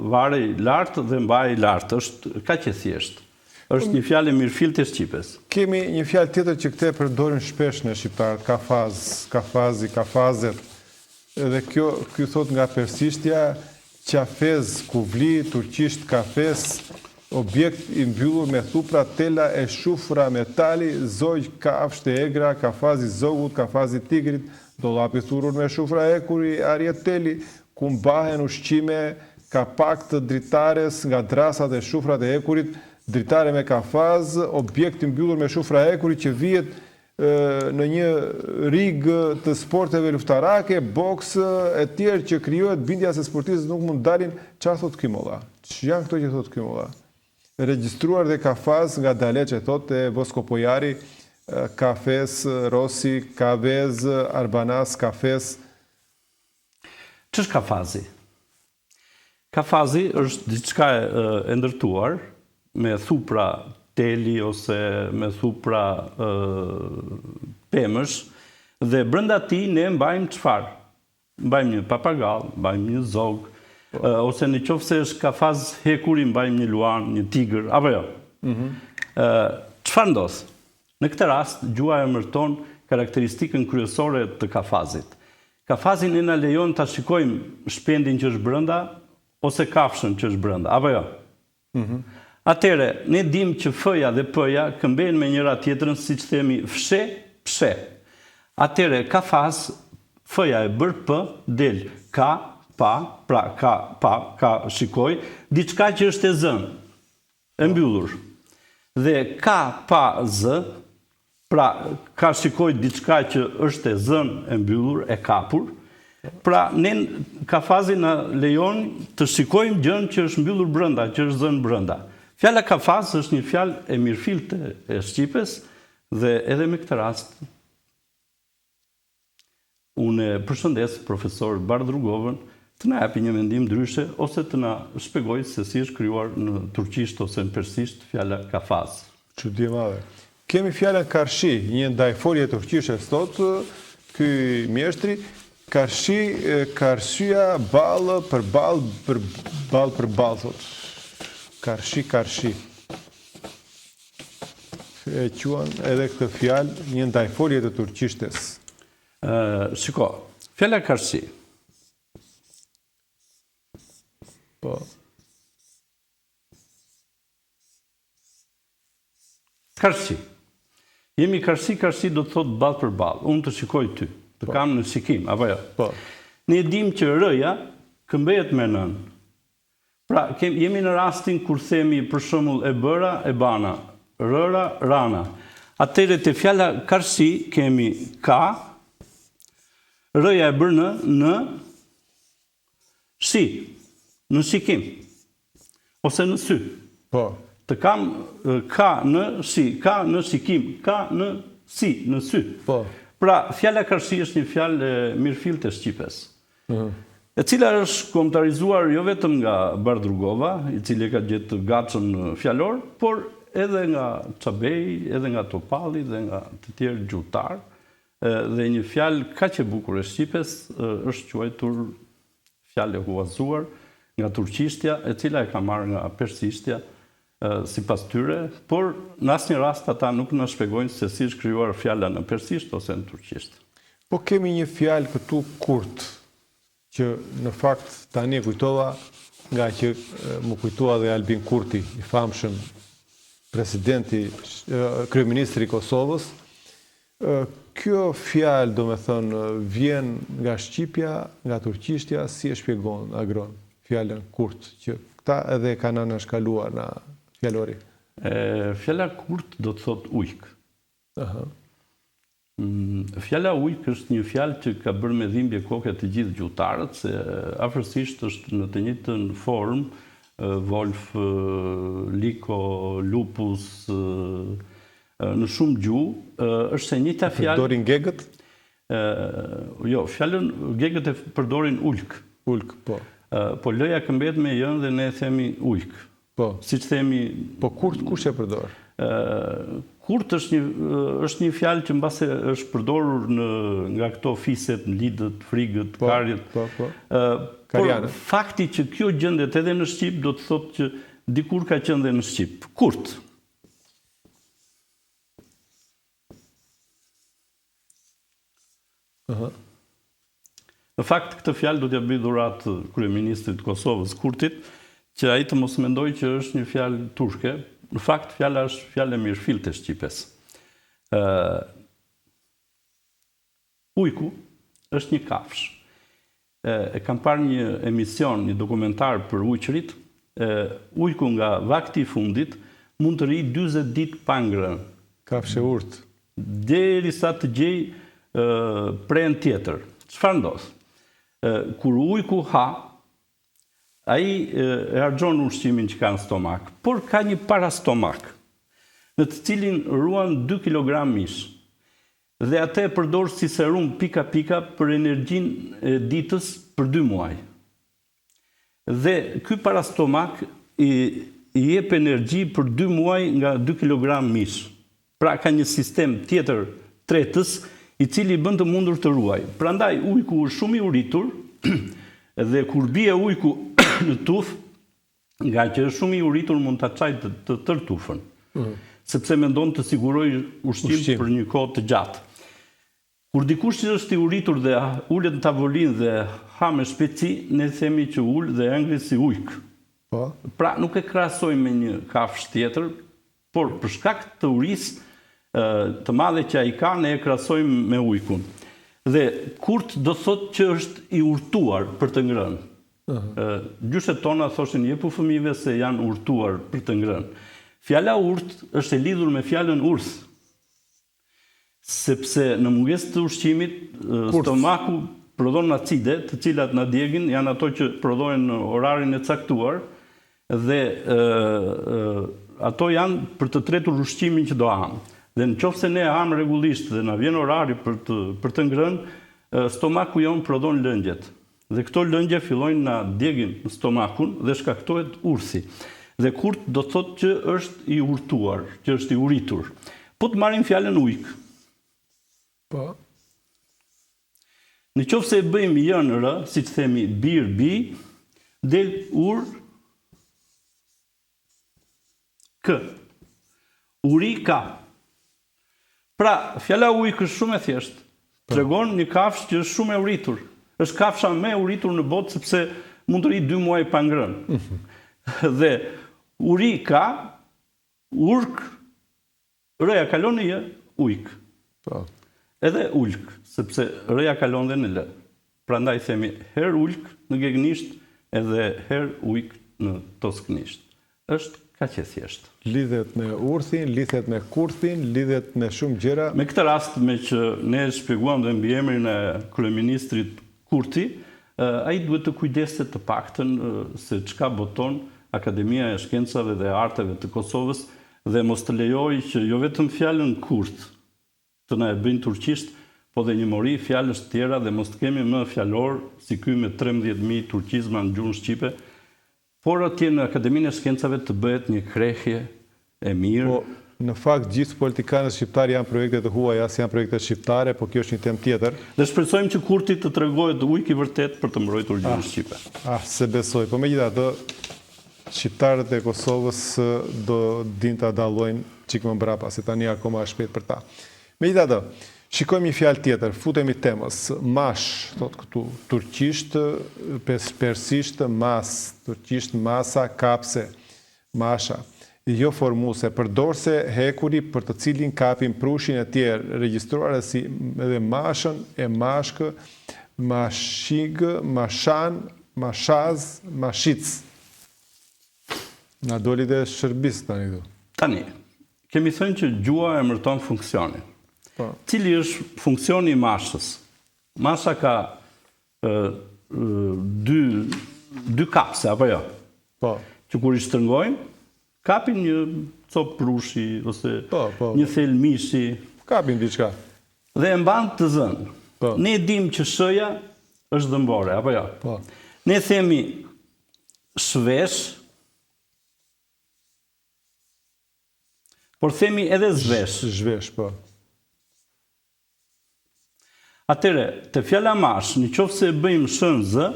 varej lartë dhe mbaj lartë. Është kaq e thjeshtë. Është një fjalë e mirëfillt e shqipes. Kemi një fjalë tjetër që këte përdorin shpesh në shqiptarët, kafaz, kafazi, kafazet. Dhe kjo thot nga persishtja, qafez, kuvli, turqisht kafes, objekt i mbyllur me thupra, tela e shufra metali, zogj, kafsht e egra, kafazi zogut, kafazi tigrit, dollapi thurur me shufra ekuri, arjeteli, ku mbahen ushqime, kapak të dritares nga drasat e shufrat e ekurit, dritare me kafaz, objekt i mbyllur me shufra ekuri që vihet në një rigë të sporteve luftarake, boks e tjerë që krijohet bindja se sportistët nuk mund dalin. Çfarë thot ky molla? Që janë këto që thot ky molla? Regjistruar dhe kafaz nga Daleçe, thotë Voskopojari, kafes, Rossi, kavez, Arbanas, kafes. Ç'është kafazi? Kafazi është diçka e ndërtuar me thupra teli ose me thupra pemësh dhe brenda tij ne mbajmë çfarë? Mbajmë një papagall, mbajmë një zog, ose në qoftë se është kafaz hekuri, mbajmë një luan, një tigër, apo jo. Çfarë ndodh? Në këtë rast, gjuha emërton karakteristikën kryesore të kafazit. Kafazin e na lejon ta shikojmë shpendin që është brenda ose kafshën që është brenda, apo jo. Atëre, ne dim që f-ja dhe p-ja këmbejnë me njëra tjetrën, siç themi fshe, pshe. Atëre, kafaz, f-ja e bër p, del ka, pa, pra ka shikoj, diçka që është e zënë, e mbyllur. Dhe ka, pa, z, pra ka shikoj diçka që është e zënë, e mbyllur, e kapur. Pra, ne kafazi na lejon të shikojmë gjën që është mbyllur brenda, që është zënë brenda. Fjala kafaz është një fjalë e mirëfillt e shqipes dhe edhe me këtë rast unë përshëndes profesor Bardrugovën të na japi një mendim ndryshe ose të na shpjegojë se si është krijuar në turqisht ose në persisht fjala kafaz. Çudi e madhe. Kemi fjalën karshi, një ndajfolje turqishe thot ky mjeshtri, karshi, karshia, ballë për ballë thot. Karshi. E quan edhe këtë fjalë një ndajfolje të turqishtes. Shiko, fjala karshi. Po. Karshi. Jemi karshi do të thotë ballë për ballë. Unë të shikoj ty, të kam në shikim, apo jo? Po. Ne dim që r-ja këmbehet me n. Pra, jemi në rastin kur themi për shembull e bëra, e bana, rëra, rana. Atëre te fjala karshi kemi ka, r-ja e bër në shi, në shikim, ose në sy. Po. Të kam ka në shi, ka në shikim, ka në si, në sy. Po. Pra, fjala karshi është një fjalë mirëfillt e shqipes. E cila është kombëtarizuar jo vetëm nga Bardrugova, i cili ka gjetë gatshëm fjalor, por edhe nga Çabej, edhe nga Topalli dhe nga të tjerë gjuhëtar. Dhe një fjalë kaq e bukur e shqipes është quajtur fjalë e huazuar nga turqishtja, e cila e ka marrë nga persishtja sipas tyre, por në asnjë rast ata nuk na shpjegojnë se si është krijuar fjala në persisht ose në turqisht. Po kemi një fjalë këtu kurt, që në fakt tani kujtova nga që më kujtua dhe Albin Kurti, i famshëm presidenti, kryeministri i Kosovës. Kjo fjalë, domethënë, vjen nga shqipja, nga turqishtja, si e shpjegon Agron fjalën kurt, që këta edhe kanë anashkaluar në fjalori. Fjala kurt do të thotë ujk. Fjala ujk është një fjalë që ka bërë me dhimbje koke të gjithë gjuhëtarët, se afërsisht është në të njëjtën formë, Wolf, Liko, Lupus, në shumë gjuhë, është e njëjta fjalë. Përdorin gegët? Jo, fjalën gegët e përdorin ulk. Ulk, po. Po lëja këmbet me jën dhe ne themi ujk. Po. Siç themi. Po kurt kush e përdor? Kurt është një fjalë që mbase është përdorur nga këto fiset, në lidët, frigët, karjet. Por fakti që kjo gjendet edhe në Shqip do të thotë që dikur ka qenë dhe në Shqip. Kurt. Në fakt, këtë fjalë do t'ja bëj dhuratë kryeministrit të Kosovës, Kurtit, që ai të mos mendoj që është një fjalë turke. Në fakt, fjala është fjalë e mirëfillte shqipes. Ujku është një kafsh. E kam parë një emision, një dokumentar për ujqërit. Ujku nga vakti i fundit mund të rri 40 ditë pa ngrënë. Kafsh e urtë. Derisa të gjej prehën tjetër. Çfarë ndodh? Kur ujku ha, ai e harxhon ushqimin që ka në stomak, por ka një parastomak, në të cilin ruan 2 kg mish. Dhe atë e përdor si serum pika për energjinë e ditës për 2 muaj. Dhe ky parastomak i jep energji për 2 muaj nga 2 kg mish. Pra ka një sistem tjetër tretës i cili bën të mundur të ruaj. Prandaj ujku është shumë i uritur dhe kur bie ujku në tufë, nga që është shumë i uritur mund ta çaj të tërë tufën. Sepse mendon të siguroj ushqim për një kohë të gjatë. Kur dikush që është i uritur dhe ulet në tavolinë dhe ha me shpejtësi, ne themi që ul dhe ngri si ujk. Pra nuk e krahasojmë me një kafsh tjetër, por për shkak të urisë të madhe që ai ka, ne e krahasojmë me ujkun. Dhe kurt do thotë që është i urtuar për të ngrënë. Gjyshet tona thoshin jepu fëmijëve se janë urtuar për të ngrënë. Fjala urt është e lidhur me fjalën urs. Sepse në mungesë të ushqimit, stomaku prodhon acide, të cilat na djegin, janë ato që prodhohen në orarin e caktuar dhe ato janë për të tretur ushqimin që do ham. Dhe nëse ne ham rregullisht dhe na vjen orari për të ngrënë, stomaku jon prodhon lëngjet. Dhe këto lëngje fillojnë na djegin në stomakun dhe shkaktohet ursi. Dhe kurt do thotë që është i urtuar, që është i uritur. Po të marrim fjalën ujk. Po. Në qoftë se e bëjmë jënër, si që themi bir bi, del ur k. Uri ka. Pra, fjala ujk është shumë e thjeshtë. Tregon një kafsh që është shumë e uritur. Është kafsha më e uritur në botë sepse mund të rri 2 muaj pa ngrënë. Dhe uri ka, urk, r-ja kalon në j, ujk. Po. Edhe ulk, sepse r-ja kalon dhe në l. Prandaj themi her ulk në gegnisht edhe her ujk në tosknisht. Është kaq e thjeshtë. Lidhet me urthin, lidhet me kurthin, lidhet me shumë gjëra. Me këtë rast me që ne shpjeguam dhe mbi emrin e kryeministrit Kurti, ai duhet të kujdeset të paktën se çka boton Akademia e Shkencave dhe Arteve të Kosovës dhe mos të lejoj që jo vetëm fjalën kurt të na e bëjnë turqisht, po dhe një mori fjalësh të tjera dhe mos të kemi më fjalor si ky me 13.000 turqizma në gjuhën shqipe, por atje në Akademinë e Shkencave të bëhet një krehje e mirë. Po, në fakt, gjithë politikanët shqiptarë janë projekte të huaja, janë projekte shqiptare, po kjo është një temë tjetër. Dhe shpresojmë që Kurti të tregohet ujk i vërtet për të mbrojtur gjuhën shqipe. Se besoj. Po megjithatë, shqiptarët e Kosovës do dinë ta dallojnë çik më mbrapa, se tani akoma është shpejt për ta. Megjithatë, shikojmë një fjalë tjetër, futemi temës. Mash, thot këtu, turqisht, persisht, mas, turqisht, masa, kapse, masha. Jo formuse, përdorse hekuri për të cilin kapin prushin e tjerë, regjistruar si edhe mashën, e mashkë, mashigë, mashan, mashaz, mashic. Na doli dhe shërbis tani këtu. Tani, kemi thënë që gjua emërton funksionin. Po. Cili është funksioni i mashës? Masha ka dy kapse, apo jo? Po. Që kur i shtrëngojnë, kapin një copë prushi, ose një thel mishi. Kapin diçka. Dhe e mban të zënë. Po. Ne dim që shëja është dëmbore, apo jo? Po. Ne themi shvesh, por themi edhe zhvesh. Zhvesh, po. Atëre, të fjala mash, në qoftë se e bëjmë shën zë,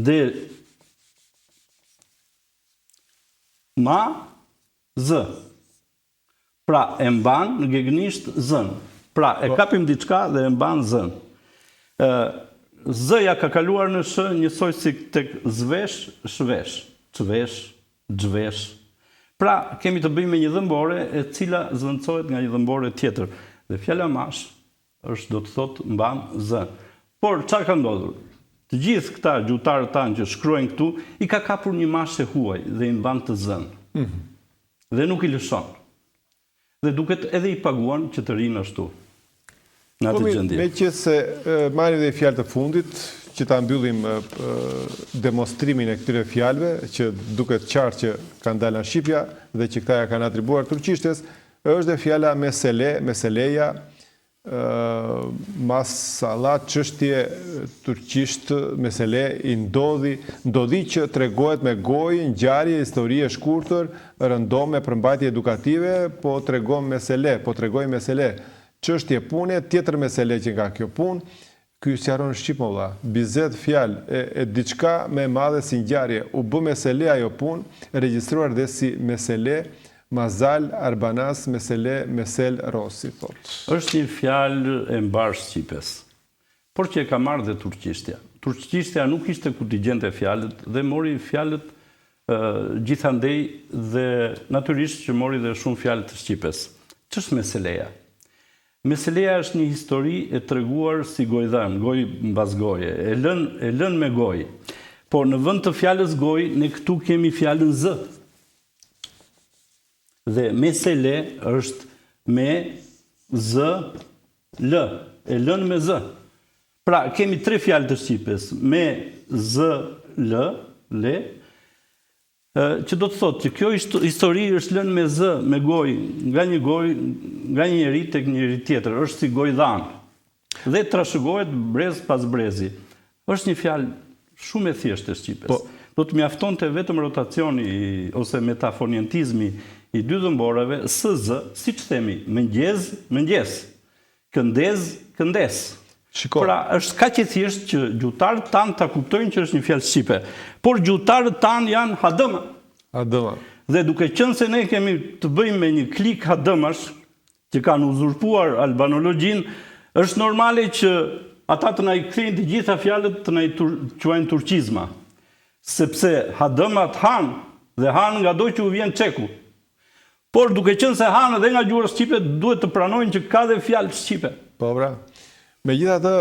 dhe ma, zë. Pra, e mban në gegënisht zën. Pra, e kapim diçka dhe e mban zën. Zëja ka kaluar në shë njësoj si tek zvesh, shvesh, çvesh, xhvesh. Pra, kemi të bëjmë me një dhëmbore e cila zvendësohet nga një dhëmbore tjetër. Dhe fjala mash është do të thotë mban zën. Por çfarë ka ndodhur? Të gjithë këta gjuhëtarët tanë që shkruajnë këtu, i ka kapur një mashë huaj dhe i mban të zën. Dhe nuk i lëshon. Dhe duket edhe i paguan që të rinë ashtu. Në atë gjendje. Me që se marrim dhe i fjalë të fundit, që ta mbyllim demonstrimin e këtyre fjalëve, që duket qartë që kanë dalë në Shqipja dhe që këta ja kanë atribuar turqishtes, është dhe fjala mesele, meseleja, masallat, çështje turqisht, mesele, i ndodhi që tregohet me gojë, ngjarje, histori e shkurtër, rëndome, përmbajtje edukative, po tregon mesele, po tregoj mesele. Çështje pune, tjetër mesele që nga kjo punë, ky sjaron shqip më vlla. Bizet fjalë e diçka më e madhe si ngjarje, u bë mesele ajo punë, regjistruar dhe si mesele, mazal, arbanas, mesele, mesel, rosi, thot. Është një fjalë e mbar shqipes, por që e ka marrë dhe turqishtja. Turqishtja nuk ishte ku t'i gjente fjalët dhe mori fjalët gjithandej dhe natyrisht që mori dhe shumë fjalë të shqipes. Ç'është meseleja? Meseleja është një histori e treguar si gojdhan, goj mbas goje, e lën me gojë. Por në vend të fjalës gojë, ne këtu kemi fjalën zë. Dhe mesele është me zë, lë, e lën me zë. Pra, kemi tre fjalë të shqipes, me zë, lë, le, që do të thotë që kjo histori është lënë me zë, me gojë, nga një njeri tek njëri tjetër, është si gojdhan. Dhe trashëgohet brez pas brezi. Është një fjalë shumë e thjeshtë e shqipes. Do të mjaftonte vetëm rotacioni ose metafonientizmi i dy dhëmboreve, SZ, siç themi, mëngjes, mëngjes, këndez, këndes. Pra, është kaq e thjeshtë që gjuhëtarët tanë ta kuptojnë që është një fjalë shqipe, por gjuhëtarët tanë janë hadëma. Hadëma. Dhe duke qenë se ne kemi të bëjmë me një klik hadëmash që kanë uzurpuar albanologjin, është normale që ata të na i kthejnë të gjitha fjalët të na i quajnë turqizma. Sepse hadëmat hanë dhe hanë nga do që u vjen çeku. Por duke qenë se hanë edhe nga gjuhë shqipe, duhet të pranojnë që ka dhe fjalë shqipe. Po, bra. Megjithatë,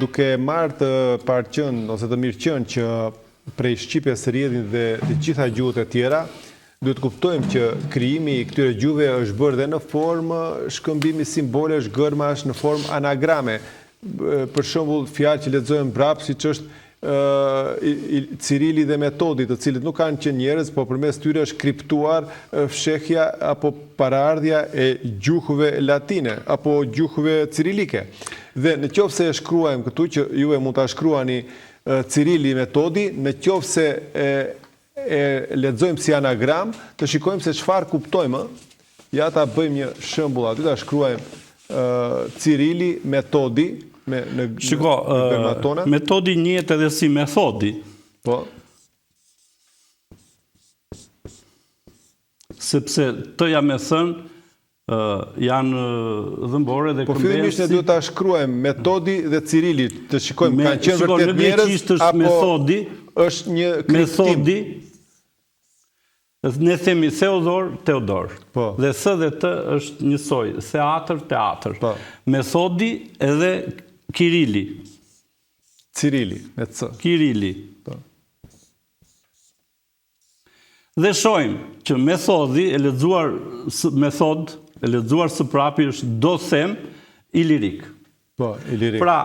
duke marrë të parqen ose të mirëqen që prej shqipes rrjedhin dhe të gjitha gjuhët e tjera, duhet të kuptojmë që krijimi i këtyre gjuhëve është bërë dhe në formë shkëmbimi simbolesh, gërmash, në formë anagrame. Për shembull, fjalë që lexojmë brap, siç është Cirili dhe Metodi, të cilët nuk kanë qenë njerëz, por përmes tyre është kriptuar fshehja apo paraardhja e gjuhëve latine apo gjuhëve cirilike. Dhe në qoftë se e shkruajmë këtu, që ju e mund ta shkruani Cirili Metodi, në qoftë se e lexojmë si anagram, të shikojmë se çfarë kuptojmë. Ja ta bëjmë një shembull aty, ta shkruajmë Cirili Metodi. Shiko, metodi njihet edhe si methodi. Po. Sepse të jam e thënë janë dhëmbore dhe këmbesi. Po fillimisht ne duhet ta shkruajmë Metodi dhe Cirili, të shikojmë kanë qenë vërtet njerëz apo është një metodi. Ne themi Theodor, Teodor. Dhe S dhe T është njësoj, theatër, teatër. Methodi edhe Kirili. Cirili, me C. Kirili. Dhe shojmë që methodi e lexuar metod, e lexuar së prapi është do them ilirik. Po, ilirik. Pra,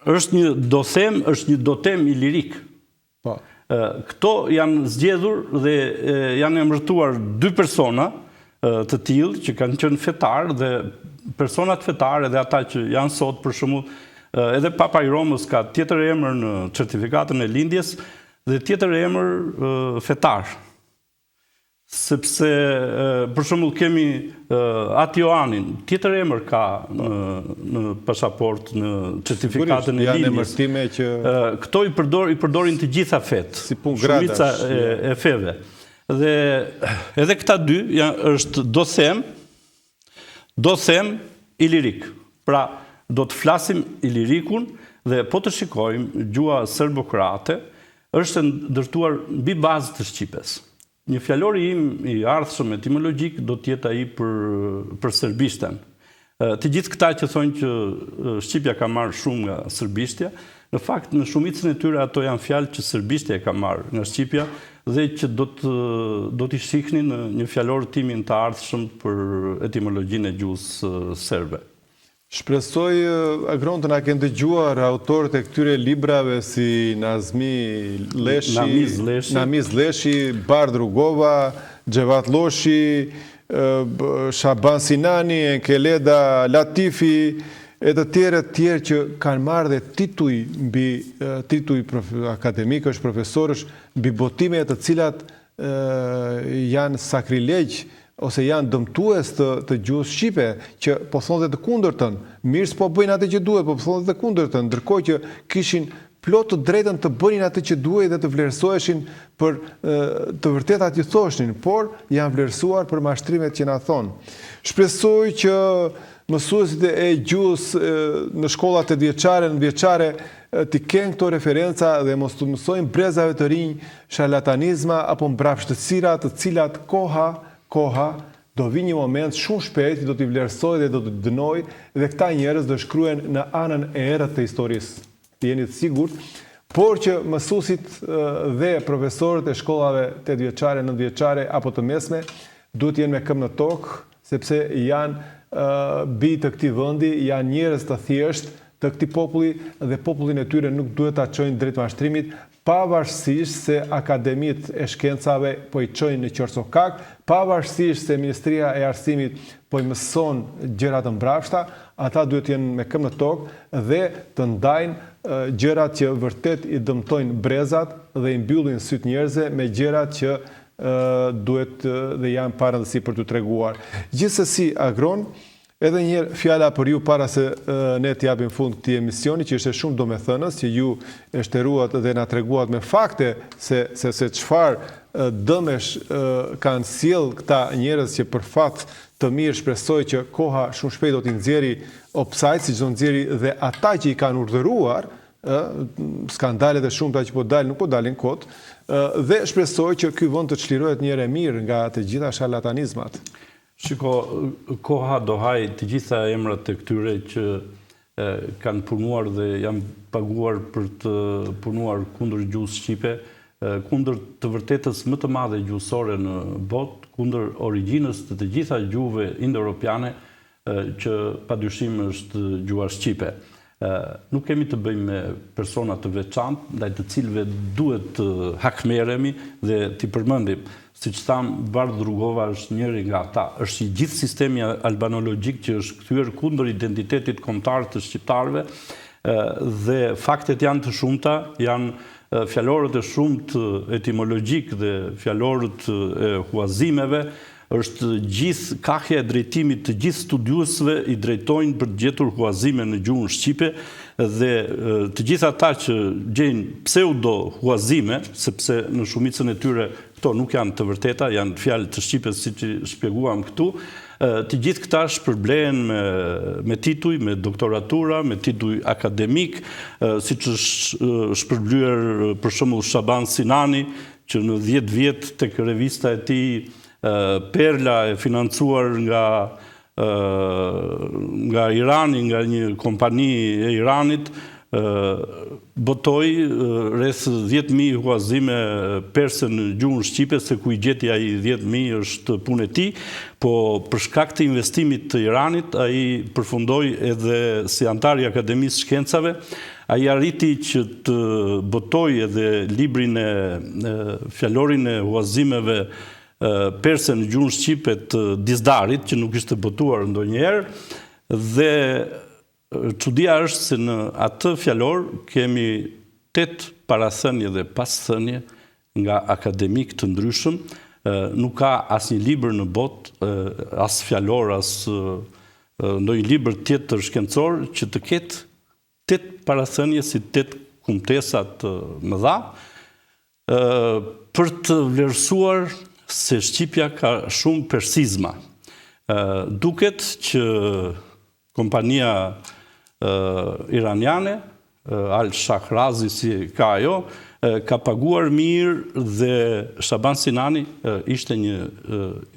është një do them, është një do them ilirik. Po. Këto janë zgjedhur dhe janë emërtuar dy persona të tillë që kanë qenë fetar dhe personat fetare dhe ata që janë sot, për shembull, edhe Papa i Romës ka tjetër emër në certifikatën e lindjes dhe tjetër emër fetar. sepse për shembull kemi At Ioanin, tjetër emër ka në pasaport, në certifikatën e janë linjës. emërtime që Këto i përdorin të gjitha fet, si punë gradash. shumica e feve. Dhe edhe këta dy është do them ilirik. Pra, do të flasim ilirikun dhe po të shikojmë gjua serbokrate është ndërtuar mbi bazë të shqipes. Një fjalori im i ardhshëm etimologjik do të jetë ai për serbishten. Të gjithë këta që thonë që Shqipja ka marrë shumë nga serbishtja, në fakt në shumicën e tyre ato janë fjalë që serbishtja ka marrë nga Shqipja dhe që do t'i shihnin në një fjalor timin të ardhshëm për etimologjinë e gjuhës serbe. Shpresoj, Agron, të na kenë dëgjuar autorët e këtyre librave si Namiz Leshi, Bardh Rugova, Xhevat Loshi, Shaban Sinani, Enkeleda Latifi, e të tjerë që kanë marrë dhe tituj akademikësh, profesorësh, mbi botime të cilat janë sakrilegj ose janë dëmtues të gjuhës shqipe, që po thonë dhe të kundërtën, mirë s'po bëjnë atë që duhet, po thonë dhe të kundërtën, ndërkohë që kishin plot të drejtën të bënin atë që duhet dhe të vlerësoheshin për të vërtetat që thoshnin, por janë vlerësuar për mashtrimet që na thonë. Shpresoj që mësuesit e gjuhës në shkollat e vjeçare, në vjeçare, t'i kenë këto referenca dhe mos të mësojnë brezave të rinj, sharlatanizma apo mbrapshtësira të cilat koha do vi një moment shumë shpejt, do t'i vlerësoj dhe do t'i dënoj dhe këta njerëz do shkryen në anën e errët të historisë. Jeni të sigurt, por që mësuesit dhe profesorët e shkollave 8 vjeçare, 9 vjeçare apo të mesme duhet jenë me këmbë në tokë, sepse janë bij të këtij vendi, janë njerëz të thjeshtë të këtij populli dhe popullin e tyre nuk duhet ta çojnë drejt mashtrimit, pavarësisht se akademitë e shkencave po i çojnë në qorcokak, pavarësisht se Ministria e Arsimit po i mëson gjëra të mbrapshta, ata duhet jenë me këmbë në tokë dhe të ndajnë gjërat që vërtet i dëmtojnë brezat dhe i mbyllin syt njerëzve me gjërat që duhet dhe janë pa rëndësi për t'u treguar. Gjithsesi, Agron, edhe njëherë fjala për ju para se ne t'japim fund këtij emisioni, që ishte shumë domethënës, që ju e shtëruat dhe na treguat me fakte se çfarë dëmesh kanë sjell këta njerëz që për fat të mirë shpresoj që koha shumë shpejt do t'i nxjerrë opsajt, siç do nxjerrë dhe ata që i kanë urdhëruar, skandalet e shumta që po dalin, nuk po dalin kot, dhe shpresoj që ky vend të çlirohet një herë mirë nga të gjitha sharlatanizmat. Shiko, koha do haj të gjitha emrat e këtyre që kanë punuar dhe janë paguar për të punuar kundër gjuhës shqipe, kundër të vërtetës më të madhe gjuhësore në botë, kundër origjinës të gjitha gjuhëve indo-europiane që padyshim është gjuha shqipe. Nuk kemi të bëjmë me persona të veçantë, ndaj të cilëve duhet të hakmerremi dhe t'i përmendim. Siç thamë, Bardh Rugova është njëri nga ata, është i gjithë sistemi albanologjik që është kthyer kundër identitetit kombëtar të shqiptarëve dhe faktet janë të shumta, janë fjalorët e shumtë etimologjik dhe fjalorët e huazimeve, është gjithë kahja e drejtimit të gjithë studiuesve i drejtojnë për të gjetur huazime në gjuhën shqipe dhe të gjithë ata që gjejnë pseudo huazime, sepse në shumicën e tyre këto nuk janë të vërteta, janë fjalë të shqipes siç shpjeguam këtu, të gjithë këta shpërblehen me tituj, me doktoratura, me tituj akademik, siç është shpërblyer për shembull Shaban Sinani, që në 10 vjet tek revista e tij Perla e financuar nga Irani, nga një kompani e Iranit, botoi rreth 10.000 huazime perse në gjuhën shqipe, se ku i gjeti ai 10.000 është punë e tij, po për shkak të investimit të Iranit ai përfundoi edhe si antar i Akademisë së Shkencave. Ai arriti që të botoi edhe librin e fjalorin e huazimeve perse në gjuhën shqipe të Dizdarit, që nuk ishte botuar ndonjëherë, dhe çudia është se në atë fjalor kemi 8 parathënie dhe pasthënie nga akademik të ndryshëm, Nuk ka asnjë libër në botë, as fjalor, as ndonjë libër tjetër shkencor që të ketë 8 parathënie si 8 kumtesa të mëdha për të vlerësuar se Shqipja ka shumë persizma. Duket që kompania iraniane, Al-Shahrazi si ka ajo, ka paguar mirë dhe Shaban Sinani ishte një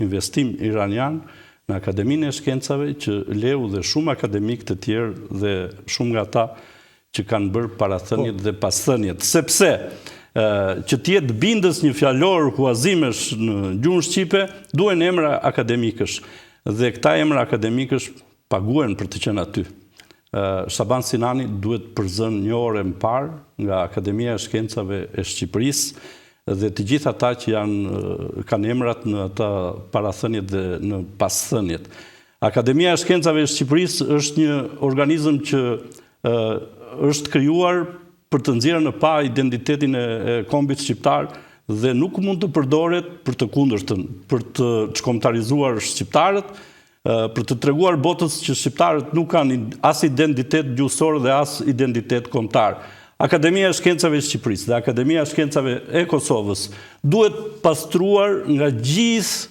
investim iranian në Akademinë e Shkencave që leu dhe shumë akademik të tjerë dhe shumë nga ta që kanë bërë parathënjet dhe pasthënjet. Sepse që t'jetë bindës një fjalor huazimesh në gjuhën shqipe, duhen emra akademikësh. Dhe këta emra akademikësh paguen për të qenë aty. Shaban Sinani duhet përzën një orë më parë nga Akademia e Shkencave e Shqipërisë dhe të gjithë ata që kanë emrat në ata parathënjet dhe në pasthënjet. Akademia e Shkencave e Shqipërisë është një organizëm që është krijuar për të nxjerrë në pa identitetin e kombit shqiptar dhe nuk mund të përdoret për të kundërtën, për të çkomtarizuar shqiptarët, për të treguar botës që shqiptarët nuk kanë as identitet gjuhësor dhe as identitet kombëtar. Akademia e Shkencave e Shqipërisë dhe Akademia e Shkencave e Kosovës duhet pastruar nga gjithë,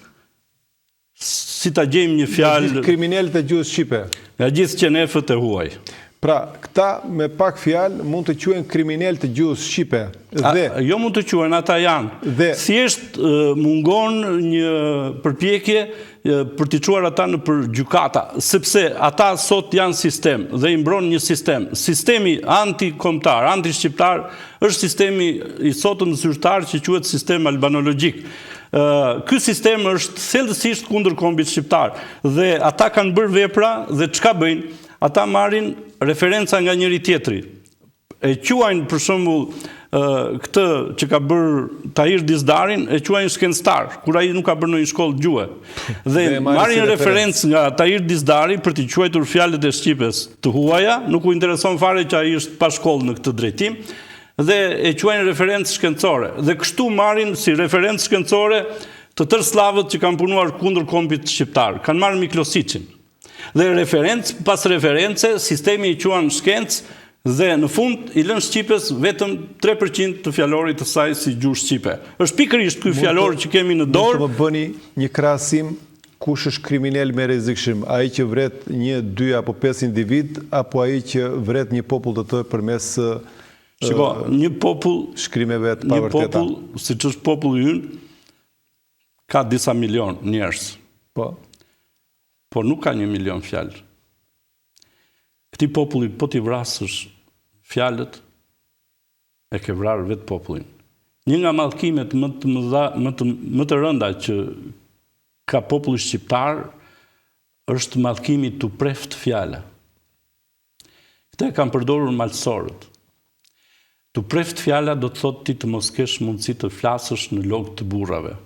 si ta gjejmë një fjalë, kriminalët e gjuhës shqipe. Nga gjithë qenefët e huaj. Pra, këta me pak fjalë mund të quhen kriminalë të gjuhës shqipe. Jo mund të quhen, ata janë. Thjesht mungon një përpjekje për t'i çuar ata në për gjykata, sepse ata sot janë sistem dhe i mbron një sistem. Sistemi antikombëtar, antishqiptar është sistemi i sotëm zyrtar që quhet sistem albanologjik. Ky sistem është thellësisht kundër kombit shqiptar dhe ata kanë bërë vepra dhe çka bëjnë? Ata marrin referenca nga njëri tjetri. E quajnë për shembull këtë që ka bërë Tahir Dizdarin, e quajnë shkencëtar, kur ai nuk ka bërë ndonjë shkollë gjuhe. Dhe marrin referencë nga Tahir Dizdari për t'i quajtur fjalët e shqipes të huaja, nuk u intereson fare që ai është pa shkollë në këtë drejtim, dhe e quajnë referencë shkencore. Dhe kështu marrin si referencë shkencore të tërë slavët që kanë punuar kundër kombit shqiptar. Kanë marrë Miklosicin. Dhe referencë pas reference, sistemi i quan shkencë dhe në fund i lën shqipes vetëm 3% të fjalorit të saj si gjuhë shqipe. Është pikërisht ky fjalor që kemi në dorë. Mund të më bëni një krahasim kush është kriminal më rrezikshëm, ai që vret 1, 2 apo 5 individ apo ai që vret një popull të tërë përmes një popull shkrimeve të pavërteta. Një popull, siç është populli ynë, ka disa milion njerëz. Por nuk ka 1 milion fjalë. Këtij populli po t'i vrasësh fjalët, e ke vrarë vetë popullin. Një nga mallkimet më të rënda që ka populli shqiptar është mallkimi tu preft fjala. Këtë e kanë përdorur malësorët. Tu preft fjala do të thotë ti të mos kesh mundësi të flasësh në logë të burrave.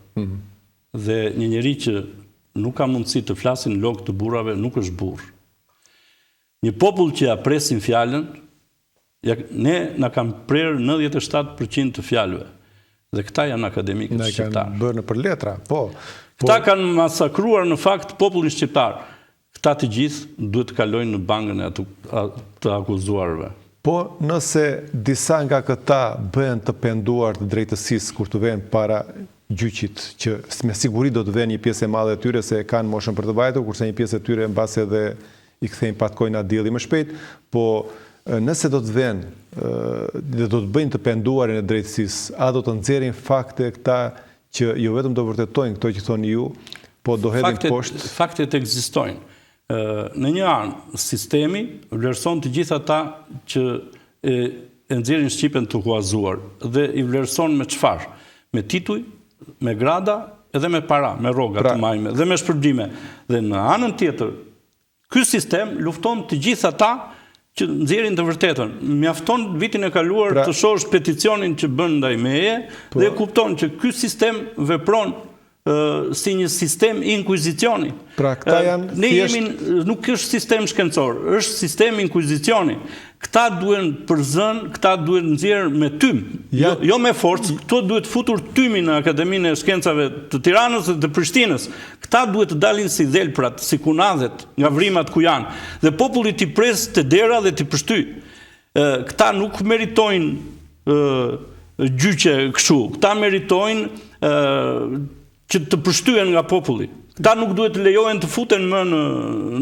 Dhe një njeri që nuk ka mundësi të flasë në logë të burrave nuk është burr. Një popull që ja presin fjalën, ne na kanë prerë 97% të fjalëve. Dhe këta janë akademikët shqiptar. Ne kanë bërë në për letra, po. Këta kanë masakruar në fakt popullin shqiptar. Këta të gjithë duhet të kalojnë në bangën e të akuzuarve. Po nëse disa nga këta bëhen të penduar të drejtësisë kur të vjen para gjyqit, që me siguri do të vjen një pjesë e madhe e tyre se kanë moshën për të vajtur, kurse një pjesë e tyre mbase edhe i kthejnë patkojnë atë dielli më shpejt, po nëse do të vjen dhe do të bëjnë të penduarin e drejtësisë, a do të nxjerrin fakte këta që jo vetëm do vërtetojnë këto që thoni ju, po do hedhin poshtë? Faktet ekzistojnë. Në një anë, sistemi vlerëson të gjithë ata që e nxjerrin shqipen të huazuar dhe i vlerëson me çfarë? Me tituj, me grada edhe me para, me rroga të majme dhe me shpërblime. Dhe në anën tjetër, ky sistem lufton të gjithë ata që nxjerrin të vërtetën. Mjafton vitin e kaluar të shohësh peticionin që bën ndaj meje dhe kupton që ky sistem vepron si një sistem inkvizicioni. Pra këta janë ne jemi, nuk është sistem shkencor, është sistem inkvizicioni. Këta duhen përzën, këta duhet nxjerr me tym, jo me forcë, këto duhet futur tymin në Akademinë e Shkencave të Tiranës dhe të Prishtinës. Këta duhet të dalin si dhelprat, si kunadhet nga vrimat ku janë, dhe populli t'i pres të dera dhe t'i përshty. Këta nuk meritojnë gjyqe kështu, këta meritojnë që të përshtyen nga populli. Këta nuk duhet të lejohen të futen më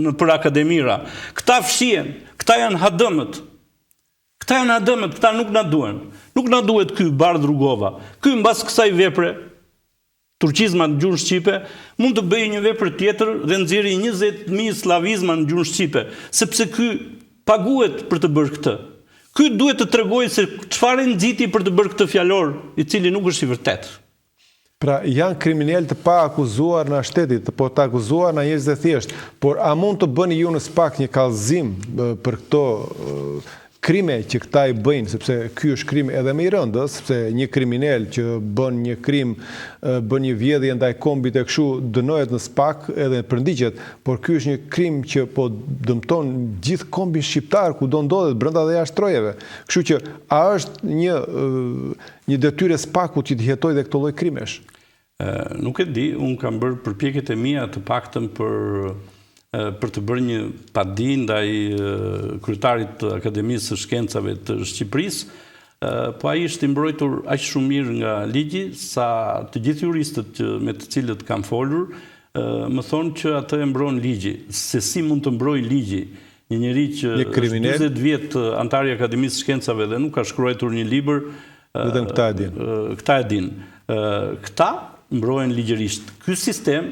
në për akademira. Këta fshihen, këta janë hadëmët. Këta janë hadëmët, këta nuk na duhen. Nuk na duhet ky Bardh Rugova. Ky mbas kësaj vepre, turqizma në gjuhën shqipe, mund të bëjë një vepër tjetër dhe nxjerrë 20.000 slavizma në gjuhën shqipe, sepse ky paguhet për të bërë këtë. Ky duhet të tregojë se çfarë nxiti për të bërë këtë fjalor, i cili nuk është i vërtetë. Pra janë kriminal të pa akuzuar në shtetit, po të akuzuar në njerëz të thjesht, por a mund të bëni ju në SPAK një kallëzim për këto krime që këta i bëjnë, sepse ky është krim edhe më i rëndë, sepse një kriminal që bën një krim, bën një vjedhje ndaj kombit e kështu dënohet në SPAK edhe përndiqet, por ky është një krim që po dëmton gjithë kombin shqiptar ku do ndodhet brenda dhe jashtë trojeve. Kështu që a është një detyrë SPAK-ut që të jetojë dhe këto lloj krimesh? Nuk e di, unë kam bërë përpjekjet e mia të paktën për të bërë një padi ndaj kryetarit të Akademisë së Shkencave të Shqipërisë, po ai është i mbrojtur aq shumë mirë nga ligji sa të gjithë juristët me të cilët kam folur më thonë që atë e mbron ligji. Se si mund të mbrojë ligji një njeri që është 20 vjet antar i Akademisë së Shkencave dhe nuk ka shkruar një libër, vetëm këta e din. Këta e din. Këta mbrohen ligjërisht. Ky sistem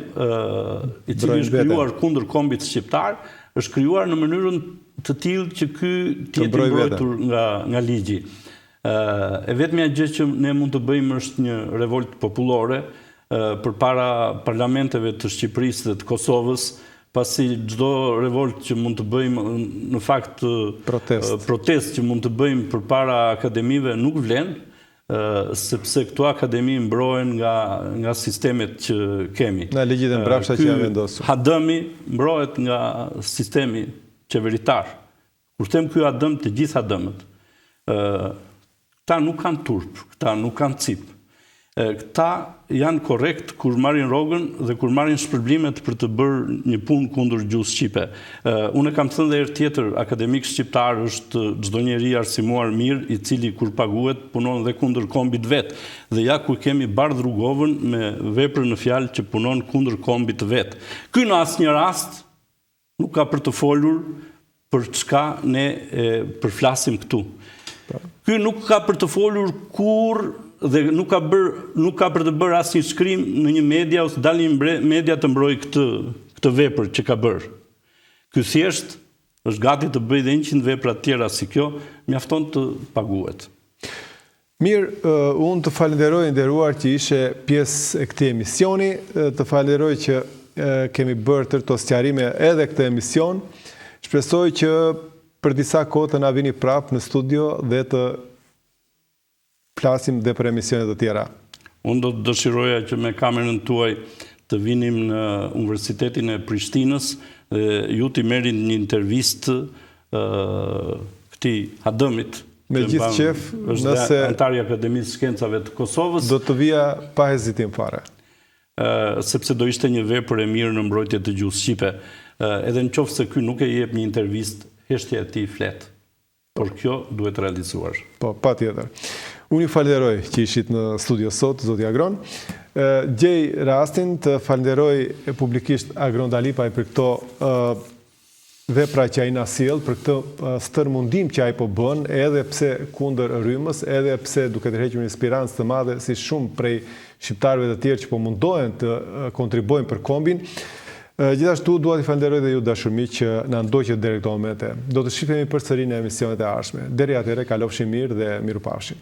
i cili është krijuar kundër kombit shqiptar, është krijuar në mënyrën të tillë që ky të jetë i mbrojtur nga ligji. E vetmja gjë që ne mund të bëjmë është një revolt popullore përpara parlamenteve të Shqipërisë dhe të Kosovës, pasi çdo revolt që mund të bëjmë, në fakt protest që mund të bëjmë përpara akademive nuk vlen, sepse këto akademi mbrohen nga sistemet që kemi. Nga ligjit e mbrapshta që janë vendosur. Hadëmi mbrohet nga sistemi qeveritar. Kur them ky hadëm, të gjithë hadëmët. Këta nuk kanë turp, këta nuk kanë cip. Këta janë korrekt kur marrin rrogën dhe kur marrin shpërblimet për të bërë një punë kundër gjuhës shqipe. Unë kam thënë dhe herë tjetër, akademik shqiptar është çdo njeri arsimuar mirë, i cili kur paguhet punon dhe kundër kombit vet. Dhe ja ku kemi Bardh Rugovën me veprën në fjalë që punon kundër kombit vet. Ky në asnjë rast nuk ka për të folur për çka ne përflasim këtu. Ky nuk ka për të folur kur dhe nuk ka për të bërë asnjë shkrim në një media ose dalin media të mbrojë këtë vepër që ka bërë. Ky thjesht është gati të bëjë dhe 100 vepra të tjera si kjo, mjafton të paguhet. Mirë, unë të falenderoj nderuar që ishe pjesë e këtij emisioni, të falenderoj që kemi bërë tërë sqarime edhe këtë emision. Shpresoj që për disa kohë të na vini prapë në studio dhe të flasim dhe për emisionet të tjera. Unë do të dëshiroja që me kamerën tuaj të vinim në Universitetin e Prishtinës dhe ju t'i merrin një intervistë këtij hadëmit. Me gjithë qef, nëse antar i Akademisë së Shkencave të Kosovës, do të vija pa hezitim fare. Sepse do ishte një vepër e mirë në mbrojtje të gjuhës shqipe. Edhe nëse ky nuk e jep një intervistë, heshtja e tij flet. Por kjo duhet realizuar. Po, patjetër. Unë ju falenderoj që ishit në studio sot, zoti Agron. Gjej rastin të falenderoj publikisht Agron Dalipaj për këto vepra që ai na sjell, për këtë stërmundim që ai po bën, edhe pse kundër rrymës, edhe pse duke tërhequr një inspirancë të madhe si shumë prej shqiptarëve të tjerë që po mundohen të kontribuojnë për kombin. Gjithashtu dua t'i falenderoj dhe ju dashur miq që na ndoqët deri këto momente. Do të shihemi përsëri në emisionet e ardhshme. Deri atëherë kalofshi mirë dhe mirupafshim.